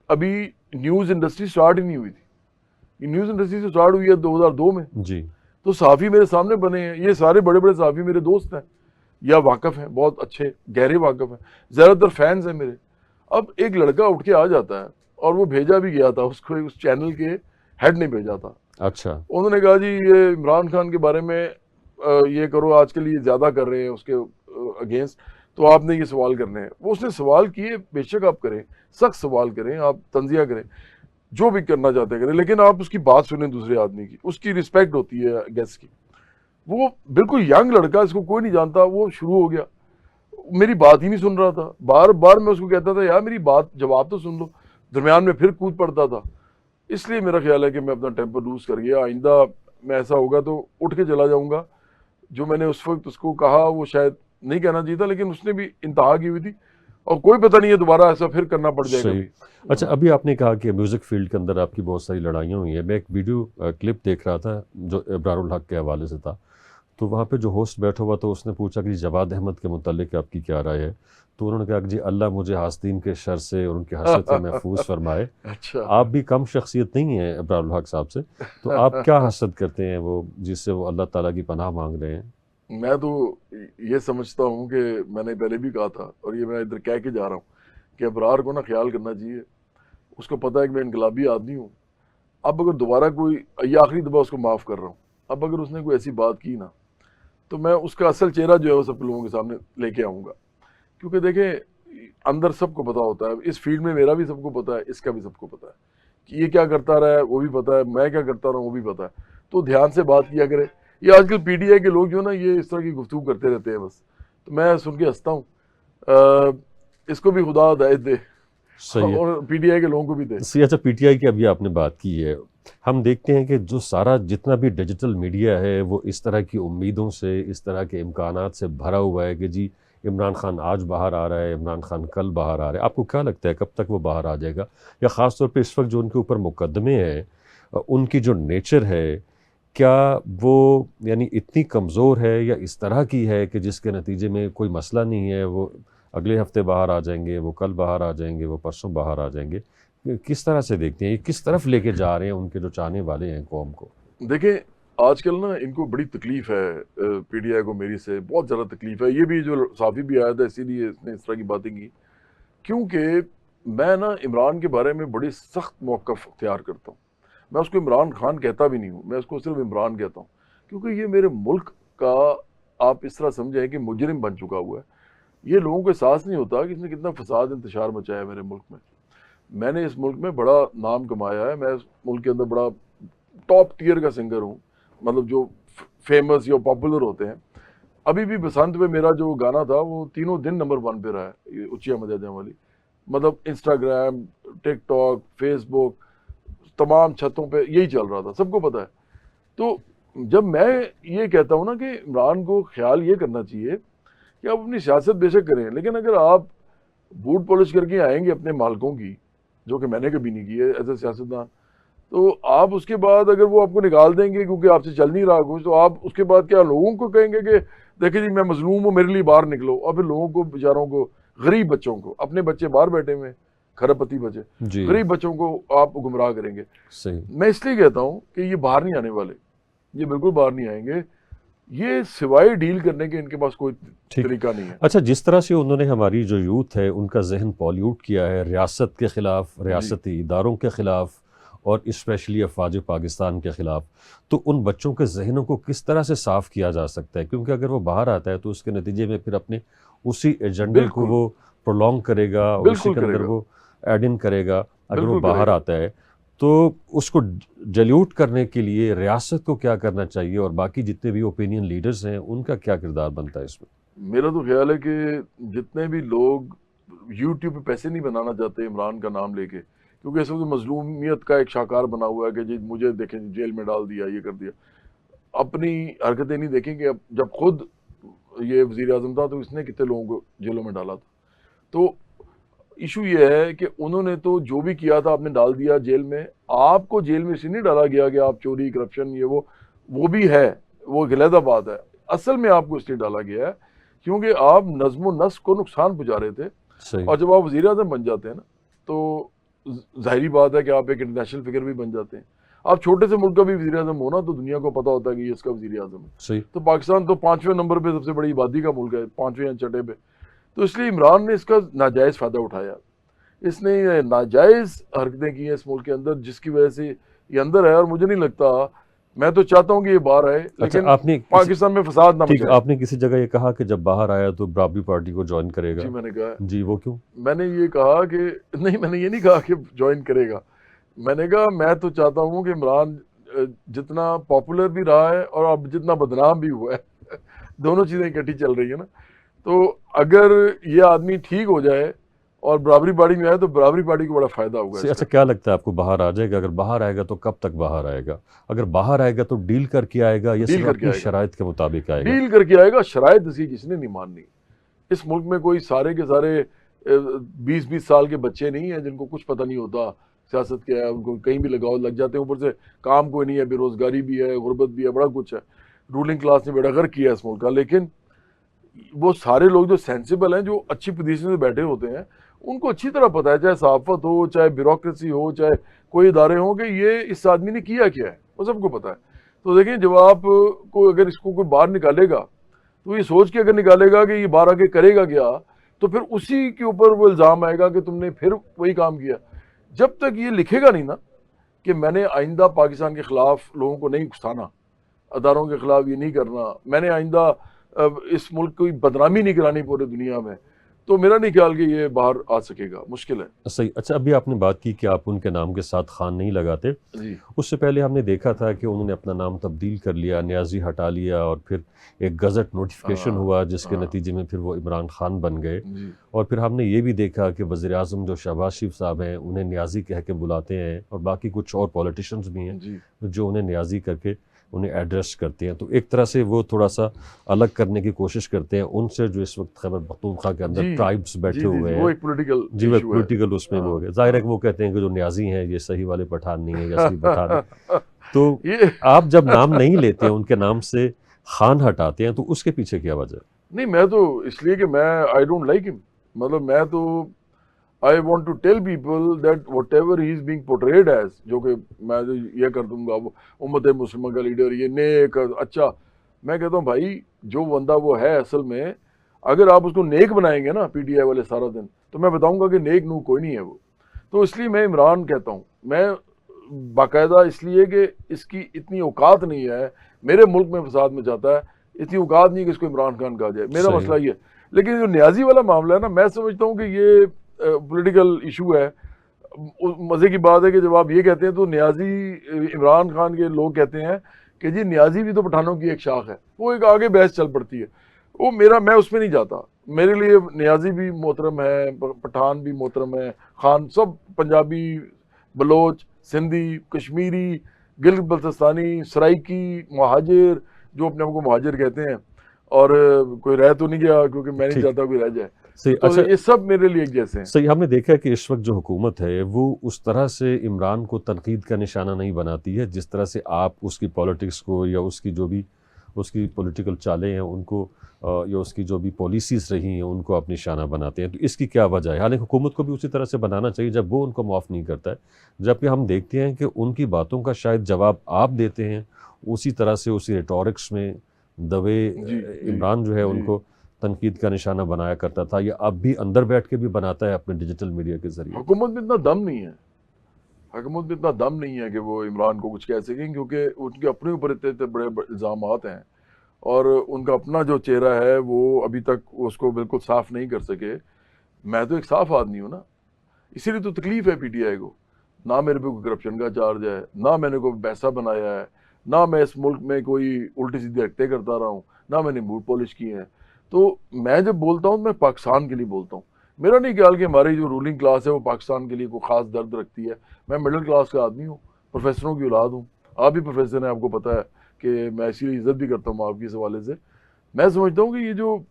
अभी न्यूज इंडस्ट्री स्टार्ट ही नहीं हुई थी। न्यूज इंडस्ट्री तो स्टार्ट हुई है 2002 में। जी। तो साफ़ी मेरे सामने बने हैं, ये सारे बड़े बड़े साफ़ी मेरे दोस्त हैं या वाकफ़ हैं, बहुत अच्छे गहरे वाकफ़ हैं, ज़्यादातर फैंस हैं मेरे। अब एक लड़का उठ के आ जाता है, और वो भेजा भी गया था उसको, उस चैनल के हेड ने भेजा था। अच्छा। उन्होंने कहा जी ये इमरान खान के बारे में ये करो, आजकल ये ज़्यादा कर रहे हैं उसके अगेंस्ट, तो आपने ये सवाल करने हैं। वो उसने सवाल किए, बेशक आप करें, सख्त सवाल करें, आप तंजिया करें, जो भी करना चाहते हैं करें, लेकिन आप उसकी बात सुने दूसरे आदमी की, उसकी रिस्पेक्ट होती है गेस्ट की। वो बिल्कुल यंग लड़का, इसको कोई नहीं जानता, वो शुरू हो गया, मेरी बात ही नहीं सुन रहा था। बार बार मैं उसको कहता था यार मेरी बात जवाब तो सुन लो, दरमियान में फिर कूद पड़ता था। इसलिए मेरा ख्याल है कि मैं अपना टेम्पर लूज कर गया। आइंदा मैं ऐसा होगा तो उठ के चला जाऊंगा। जो मैंने उस वक्त उसको कहा वो शायद नहीं कहना चाहिए था, लेकिन उसने भी इंतहा की हुई थी, और कोई पता नहीं है दोबारा ऐसा फिर करना पड़ जाएगा सही। भी। अच्छा, अभी आपने कहा कि म्यूज़िक फील्ड के अंदर आपकी बहुत सारी लड़ाइयाँ हुई हैं। मैं एक वीडियो क्लिप देख रहा था जो इब्रारुल हक के हवाले से था, तो वहाँ पे जो होस्ट बैठा हुआ था उसने पूछा कि जवाद अहमद के मुतालिक आपकी क्या राय है। तो उन्होंने कहा कि जी अल्लाह मुझे हासदीन के शर से और उनके हसद से महफूज फरमाए। अच्छा, आप भी कम शख्सियत नहीं हैं इब्रारुल हक साहब से, तो आप क्या हसद करते हैं वो जिससे वो अल्लाह ताला की पनाह मांग रहे हैं? मैं तो ये समझता हूँ कि मैंने पहले भी कहा था, और ये मैं इधर कह के जा रहा हूँ कि अबरार को ना ख्याल करना चाहिए। उसको पता है कि मैं इनकलाबी आदमी हूँ। अब अगर दोबारा कोई, ये आखिरी दफ़ा उसको माफ़ कर रहा हूँ, अब अगर उसने कोई ऐसी बात की ना, तो मैं उसका असल चेहरा जो है वो सब लोगों के सामने लेके आऊँगा। क्योंकि देखें अंदर सबको पता होता है, इस फील्ड में मेरा भी सबको पता है, इसका भी सबको पता है कि ये क्या करता रहा है, वो भी पता है, मैं क्या करता रहा हूँ वो भी पता है। तो ध्यान से बात किया करे। ये आजकल पीटीआई के लोग जो ना ये इस तरह की गुफ्तगू करते रहते हैं बस, तो मैं सुन के हंसता हूँ। इसको भी खुदा हिदायत दे, सही है। और पीटीआई के लोगों को भी दे। सही। अच्छा, पीटीआई की अभी आपने बात की है, हम देखते हैं कि जो सारा जितना भी डिजिटल मीडिया है वो इस तरह की उम्मीदों से, इस तरह के इम्कानात से भरा हुआ है कि जी इमरान खान आज बाहर आ रहा है, इमरान खान कल बाहर आ रहा है। आपको क्या लगता है कब तक वो बाहर आ जाएगा? या ख़ास तौर पे इस वक्त जो उनके ऊपर मुकदमे हैं, उनकी जो नेचर है, क्या वो यानी इतनी कमज़ोर है या इस तरह की है कि जिसके नतीजे में कोई मसला नहीं है, वो अगले हफ्ते बाहर आ जाएंगे, वो कल बाहर आ जाएंगे, वो परसों बाहर आ जाएंगे? किस तरह से देखते हैं, ये किस तरफ लेके जा रहे हैं उनके जो चाहने वाले हैं कौम को? देखें आजकल ना इनको बड़ी तकलीफ है, पीटीआई को मेरी से बहुत ज़्यादा तकलीफ है। ये भी जो साफ़ी भी आया था इसीलिए इसने इस तरह की बातें की, क्योंकि मैं ना इमरान के बारे में बड़ी सख्त मौक़िफ़ अख्तियार करता हूँ। मैं उसको इमरान खान कहता भी नहीं हूँ, मैं उसको सिर्फ इमरान कहता हूँ, क्योंकि ये मेरे मुल्क का, आप इस तरह समझें कि मुजरिम बन चुका हुआ है। ये लोगों को एहसास नहीं होता कि इसने कितना फसाद इंतशार मचाया है मेरे मुल्क में। मैंने इस मुल्क में बड़ा नाम कमाया है, मैं इस मुल्क के अंदर बड़ा टॉप टियर का सिंगर हूँ, मतलब जो फेमस या पॉपुलर होते हैं। अभी भी बसंत में मेरा जो गाना था वो तीनों दिन नंबर 1 पे रहा है, ये उचिया मजाजा वाली, मतलब इंस्टाग्राम, टिकटॉक, फेसबुक, तमाम छतों पे यही चल रहा था, सबको पता है। तो जब मैं ये कहता हूँ ना कि इमरान को ख्याल ये करना चाहिए कि आप अपनी सियासत बेशक करें, लेकिन अगर आप बूट पॉलिश करके आएंगे अपने मालिकों की, जो कि मैंने कभी नहीं की है एज ए सियासतदान, तो आप उसके बाद अगर वो आपको निकाल देंगे क्योंकि आपसे चल नहीं रहा कुछ, तो आप उसके बाद क्या लोगों को कहेंगे कि देखिए जी मैं मजलूम हूँ, मेरे लिए बाहर निकलो। और फिर लोगों को, बेचारों को, गरीब बच्चों को, अपने बच्चे बाहर बैठे हुए हैं, खरबपति बचे, जी गरीब बच्चों को आप गुमराह करेंगे। सही। मैं इसलिए कहता हूँ कि ये बाहर नहीं आने वाले, ये बिल्कुल बाहर नहीं आएंगे, ये सिवाय डील करने के इनके पास कोई ठीक। तरीका नहीं है। अच्छा, जिस तरह से उन्होंने हमारी जो यूथ है उनका जहन पॉल्यूट किया है रियासत के ख़िलाफ़, रियासती इदारों के ख़िलाफ़ और स्पेशली अफवाज पाकिस्तान के ख़िलाफ़, तो उन बच्चों के जहनों को किस तरह से साफ़ किया जा सकता है? क्योंकि अगर वो बाहर आता है तो उसके नतीजे में फिर अपने उसी एजेंडे को बिल्कुल वो प्रोलॉन्ग करेगा और उसी बिल्कुल के अंदर करेगा, वो एड इन करेगा। अगर वो बिल्कुल बाहर करेगा। आता है तो उसको जल्यूट करने के लिए रियासत को क्या करना चाहिए और बाकी जितने भी ओपिनियन लीडर्स हैं उनका क्या किरदार बनता है इसमें? मेरा तो ख्याल है कि जितने भी लोग यूट्यूब पे पैसे नहीं बनाना चाहते इमरान का नाम लेके, क्योंकि इस वक्त मजलूमियत का एक शाकार बना हुआ है कि जी मुझे देखें जेल में डाल दिया, ये कर दिया, अपनी हरकतें नहीं देखेंगे। अब जब खुद ये वजीर आजम था तो इसने कितने लोगों को जेलों में डाला था। तो इशू ये है कि उन्होंने तो जो भी किया था आपने डाल दिया जेल में। आपको जेल में इसलिए नहीं डाला गया कि आप चोरी, करप्शन, ये वो भी है, वो गलत बात है। असल में आपको इसलिए डाला गया है क्योंकि आप नज्म व नस्क को नुकसान पहुंचा रहे थे। सही। और जब आप वज़ीर आज़म बन जाते हैं ना, तो जाहिर बात है कि आप एक इंटरनेशनल फिगर भी बन जाते हैं। आप छोटे से मुल्क का भी वज़ीर आज़म हो ना, तो दुनिया को पता होता है कि ये इसका वज़ीर आज़म है। सही। तो पाकिस्तान तो 5वें नंबर पे सबसे बड़ी आबादी का मुल्क है, 5वें या 6वें पे। तो इसलिए इमरान ने इसका नाजायज़ फ़ायदा उठाया। इसने नाजायज़ हरकतें की हैं इस मुल्क के अंदर, जिसकी वजह से ये अंदर है। और मुझे नहीं लगता, मैं तो चाहता हूँ कि ये बाहर आए, अच्छा, लेकिन आपने पाकिस्तान में फसाद ना ठीक, मचाए। आपने किसी जगह ये कहा कि जब बाहर आया तो बराबरी पार्टी को ज्वाइन करेगा। जी मैंने कहा, जी, वो क्यों? मैंने ये कहा कि नहीं, मैंने ये नहीं कहा कि ज्वाइन करेगा। मैंने कहा मैं तो चाहता हूँ कि इमरान जितना पॉपुलर भी रहा है और अब जितना बदनाम भी हुआ है दोनों चीज़ें इकट्ठी चल रही है ना। तो अगर ये आदमी ठीक हो जाए और बराबरी पार्टी में आए तो बराबरी पार्टी को बड़ा फ़ायदा होगा अच्छा, इसका। क्या लगता है आपको बाहर आ जाएगा? अगर बाहर आएगा तो कब तक बाहर आएगा? अगर बाहर आएगा तो डील करके आएगा या डील सिर्फ करके अपनी आएगा, शराइत के मुताबिक आएगा? डील करके आएगा। शराइत इसकी किसने नहीं माननी। इस मुल्क में कोई सारे के सारे 20-20 साल के बच्चे नहीं हैं जिनको कुछ पता नहीं होता सियासत क्या है। उनको कहीं भी लगाओ लग जाते हैं, ऊपर से काम कोई नहीं है, बेरोजगारी भी है, गुर्बत भी है, बड़ा कुछ है। रूलिंग क्लास ने बेड़ा गर्क किया है इस मुल्क का। लेकिन वो सारे लोग जो सेंसिबल हैं, जो अच्छी पोजीशन में बैठे होते हैं, उनको अच्छी तरह पता है, चाहे सहाफत हो, चाहे ब्यूरोक्रेसी हो, चाहे कोई इदारे हों, कि ये इस आदमी ने किया क्या है, वो सबको पता है। तो देखें, जब आप को अगर इसको कोई बाहर निकालेगा तो ये सोच के अगर निकालेगा कि ये बाहर आके करेगा क्या, तो फिर उसी के ऊपर वो इल्ज़ाम आएगा कि तुमने फिर वही काम किया। जब तक ये लिखेगा नहीं ना कि मैंने आइंदा पाकिस्तान के ख़िलाफ़ लोगों को नहीं उकसाना, अदारों के ख़िलाफ़ ये नहीं करना, मैंने आइंदा इस मुल्क की बदनामी नहीं करानी पूरी दुनिया में, तो मेरा नहीं ख्याल कि ये बाहर आ सकेगा, मुश्किल है। सही। अच्छा, अभी आपने बात की कि आप उनके नाम के साथ खान नहीं लगाते। जी उससे पहले हमने देखा था कि उन्होंने अपना नाम तब्दील कर लिया, न्याजी हटा लिया और फिर एक गज़ट नोटिफिकेशन हाँ, हुआ जिसके हाँ। नतीजे में फिर वो इमरान खान बन गए। जी और फिर हमने ये भी देखा कि वज़ीर आज़म जो शहबाज शरीफ साहब हैं उन्हें न्याजी कह के बुलाते हैं और बाकी कुछ और पॉलिटिशियंस भी हैं जी जो उन्हें न्याजी करके उन्हें एड्रेस करते हैं। तो एक तरह से वो थोड़ा सा अलग करने की कोशिश करते हैं उनसे जो इस वक्त खैबर पख्तूनख्वा के अंदर जी ट्राइब्स जी बैठे जी हुए जी, हैं। वो एक पॉलिटिकल जी, वो इशू है। पॉलिटिकल उसमें वो हो गया। जाहिर है कि वो कहते हैं कि जो न्याजी हैं ये सही वाले पठान नहीं है या असली पठान है। तो ये आप जब नाम नहीं लेते हैं, उनके नाम से खान हटाते हैं, तो उसके पीछे क्या वजह है? नहीं, मैं तो इसलिए कि मैं आई डोंट लाइक हिम, मतलब मैं तो I want to tell people that whatever he is being portrayed as, जो कि मैं तो ये कर दूंगा वो उम्मत मुस्लिमा का लीडर, ये नेक अच्छा, मैं कहता हूँ भाई जो बंदा वो है असल में, अगर आप उसको नेक बनाएंगे ना पीटीआई वाले सारा दिन, तो मैं बताऊंगा कि नेक नू कोई नहीं है वो। तो इसलिए मैं इमरान कहता हूँ, मैं बाकायदा इसलिए कि इसकी इतनी औकात नहीं है, मेरे मुल्क में फसाद में जाता है, इतनी औकात नहीं कि इसको इमरान खान कहा जाए, मेरा सही। मसला ये। लेकिन जो न्याजी वाला मामला है ना, मैं समझता हूँ कि ये पॉलिटिकल इशू है। मज़े की बात है कि जब आप ये कहते हैं तो न्याजी, इमरान खान के लोग कहते हैं कि जी न्याजी भी तो पठानों की एक शाख है, वो एक आगे बहस चल पड़ती है। वो मैं उसमें नहीं जाता। मेरे लिए न्याजी भी मोहतरम है, पठान भी मोहतरम है, खान सब, पंजाबी, बलोच, सिंधी, कश्मीरी, गिलगित बल्तिस्तानी, सराइकी, महाजिर, जो अपने आप को महाजिर कहते हैं, और कोई रह तो नहीं गया क्योंकि मैं नहीं ठीक। चाहता कोई रह जाए। सही। तो अच्छा, ये सब मेरे लिए एक जैसे हैं। सही। हमने देखा कि इस वक्त जो हुकूमत है वो उस तरह से इमरान को तनकीद का निशाना नहीं बनाती है जिस तरह से आप उसकी पॉलिटिक्स को या उसकी जो भी उसकी पॉलिटिकल चालें हैं उनको या उसकी जो भी पॉलिसीज़ रही हैं उनको आप निशाना बनाते हैं। तो इसकी क्या वजह है? हालांकि हुकूमत को भी उसी तरह से बनाना चाहिए जब वो उनको माफ़ नहीं करता है, जबकि हम देखते हैं कि उनकी बातों का शायद जवाब आप देते हैं उसी तरह से, उसी रिटॉरिक्स में दवे जी जी इमरान जो है जी। उनको तनकीद का निशाना बनाया करता था, या अब भी अंदर बैठ के भी बनाता है अपने डिजिटल मीडिया के ज़रिए। हुकूमत में इतना दम नहीं है, हुकूमत में इतना दम नहीं है कि वो इमरान को कुछ कह सकें, क्योंकि उनके अपने ऊपर इतने इतने बड़े इल्ज़ामात हैं और उनका अपना जो चेहरा है वो अभी तक उसको बिल्कुल साफ नहीं कर सके। मैं तो एक साफ आदमी हूँ ना, इसीलिए तो तकलीफ है पीटीआई को। ना मेरे पे कोई करप्शन का चार्ज है, ना मैंने कोई पैसा बनाया है, ना मैं इस मुल्क में कोई उल्टी सीधी हरकतें करता रहा हूँ, ना मैंने मूड पॉलिश की है। तो मैं जब बोलता हूँ मैं पाकिस्तान के लिए बोलता हूँ। मेरा नहीं ख्याल कि हमारी जो रूलिंग क्लास है वो पाकिस्तान के लिए कोई खास दर्द रखती है। मैं मिडिल क्लास का आदमी हूँ, प्रोफेसरों की औलाद हूँ, आप भी प्रोफेसर हैं, आपको पता है कि मैं इसीलिए इज्जत भी करता हूँ आपकी इस हवाले से। मैं समझता हूँ कि ये जो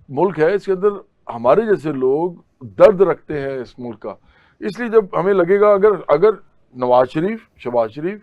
मुल्क है इसके अंदर हमारे जैसे लोग दर्द रखते हैं इस मुल्क का। इसलिए जब हमें लगेगा अगर अगर नवाज शरीफ, शहबाज शरीफ,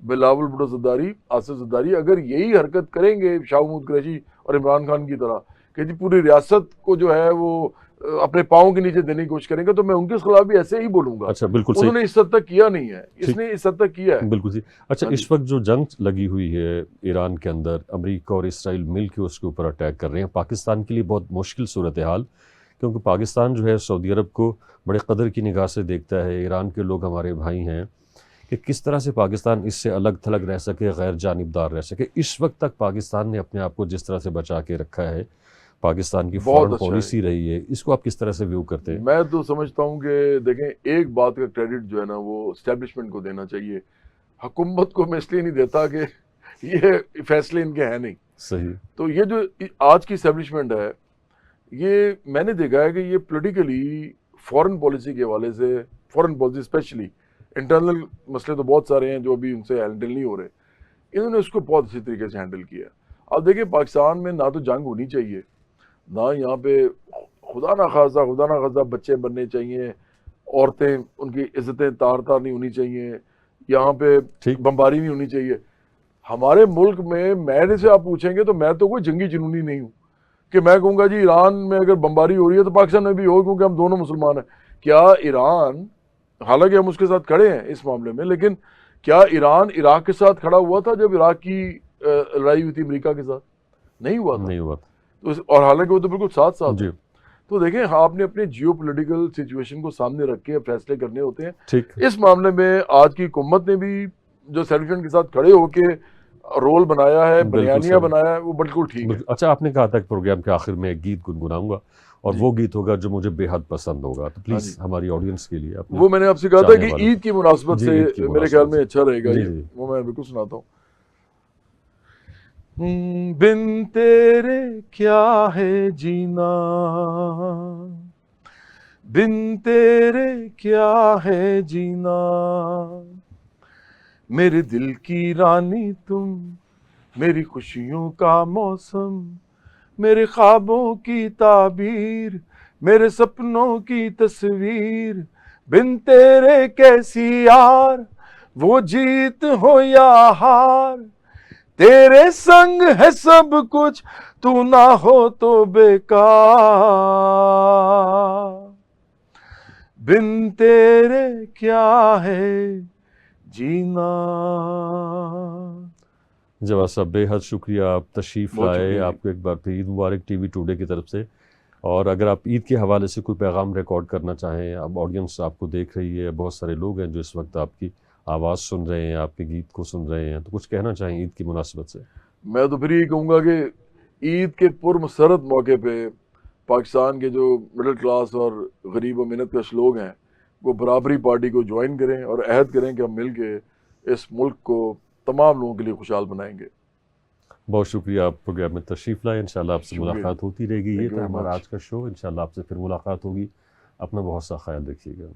बिलावल भुट्टो जरदारी, आसिफ जरदारी अगर यही हरकत करेंगे शाह महमूद कुरैशी और इमरान खान की तरह कि जी पूरी रियासत को जो है वो अपने पाँव के नीचे देने की कोशिश करेंगे, तो मैं उनके खिलाफ भी ऐसे ही बोलूंगा। अच्छा, बिल्कुल सही। उन्होंने इस हद तक किया नहीं है, ठीक, इसने इस हद तक किया है। बिल्कुल सही। अच्छा, हाँ इस जी। वक्त जो जंग लगी हुई है ईरान के अंदर, अमेरिका और इसराइल मिल के उसके ऊपर अटैक कर रहे हैं, पाकिस्तान के लिए बहुत मुश्किल सूरत हाल, क्योंकि पाकिस्तान जो है सऊदी अरब को बड़े कदर की निगाह से देखता है। ईरान के लोग हमारे भाई हैं, कि किस तरह से पाकिस्तान इससे अलग थलग रह सके, गैर जानिबदार रह सके। इस वक्त तक पाकिस्तान ने अपने आप को जिस तरह से बचा के रखा है, पाकिस्तान की बहुत फॉरेन अच्छा है। पॉलिसी रही है, इसको आप किस तरह से व्यू करते हैं? मैं तो समझता हूँ कि देखें, एक बात का क्रेडिट जो है ना वो एस्टेब्लिशमेंट को देना चाहिए। हुकूमत को मैं इसलिए नहीं देता कि ये फैसले इनके हैं नहीं। सही। तो ये जो आज की एस्टेब्लिशमेंट है, ये मैंने देखा है कि ये पॉलिटिकली फॉरेन पॉलिसी के हवाले से, फॉरेन पॉलिसी स्पेशली, इंटरनल मसले तो बहुत सारे हैं जो अभी उनसे हैंडल नहीं हो रहे, इन्होंने उसको बहुत अच्छी तरीके से हैंडल किया। अब देखिए पाकिस्तान में ना तो जंग होनी चाहिए, ना यहाँ पे खुदा ना खासा बच्चे बनने चाहिए, औरतें उनकी इज्जतें तार तार नहीं होनी चाहिए, यहाँ पे ठीक। बमबारी नहीं होनी चाहिए। हमारे मुल्क में मेरे से आप पूछेंगे तो मैं तो कोई जंगी जुनूनी नहीं हूँ कि मैं कहूँगा जी ईरान में अगर बमबारी हो रही है तो पाकिस्तान में भी हो, क्योंकि हम दोनों मुसलमान हैं। क्या ईरान, हालांकि हम उसके साथ खड़े हैं इस मामले में, लेकिन क्या ईरान इराक के साथ खड़ा हुआ था जब इराक की लड़ाई हुई थी अमेरिका के साथ? नहीं हुआ था। नहीं हुआ था। तो और हालांकि वो तो बिल्कुल साथ साथ जी। है। तो देखें, आपने अपने जियो पोलिटिकल सिचुएशन को सामने रख के फैसले करने होते हैं। ठीक। इस मामले में आज की हुकूमत ने भी जो सेलिब्रेशन के साथ खड़े होके रोल बनाया है, बनियानिया बनाया है, वो बिल्कुल ठीक है। अच्छा, आपने कहा था कि प्रोग्राम के आखिर में एक गीत गुनगुनाऊंगा, और जी। वो गीत होगा जो मुझे बेहद पसंद होगा, तो हाँ प्लीज़ जी। हमारी ऑडियंस के लिए अपने वो मैंने आपसे कहा था चाहने कि वालों ईद की मुनासबत जी, से ईद की मेरे ख्याल मुनासबत में से। अच्छा रहेगा जी ये। जी। वो मैं बिल्कुल सुनाता हूँ। बिन तेरे क्या है जीना, बिन तेरे क्या है जीना, मेरे दिल की रानी तुम, मेरी खुशियों का मौसम, मेरे ख्वाबों की ताबीर, मेरे सपनों की तस्वीर, बिन तेरे कैसी यार, वो जीत हो या हार, तेरे संग है सब कुछ, तू ना हो तो बेकार, बिन तेरे क्या है जीना। जवाब साहब, बेहद शुक्रिया, आप तशरीफ़ बहुत लाए। शुक्रिया जी। आपको एक बार फिर ईद मुबारक टीवी टुडे की तरफ से। और अगर आप ईद के हवाले से कोई पैगाम रिकॉर्ड करना चाहें, अब ऑडियंस आपको देख रही है, बहुत सारे लोग हैं जो इस वक्त आपकी आवाज़ सुन रहे हैं, आपके गीत को सुन रहे हैं, तो कुछ कहना चाहें ईद की मुनासबत से? मैं तो फिर यही कहूँगा कि ईद के पुरमसरत मौके पे पाकिस्तान के जो मिडिल क्लास और गरीब और मेहनत कश लोग हैं वो बराबरी पार्टी को ज्वाइन करें और अहद करें कि हम मिल के इस मुल्क को तमाम लोगों के लिए खुशहाल बनाएंगे। बहुत शुक्रिया, आप प्रोग्राम में तशरीफ़ लाए। इंशाल्लाह आपसे शुक्रिया। मुलाकात होती रहेगी। ये थैंक यू था वेरी हमारा मच। आज का शो। इंशाल्लाह आपसे फिर मुलाकात होगी। अपना बहुत सा ख्याल रखिएगा।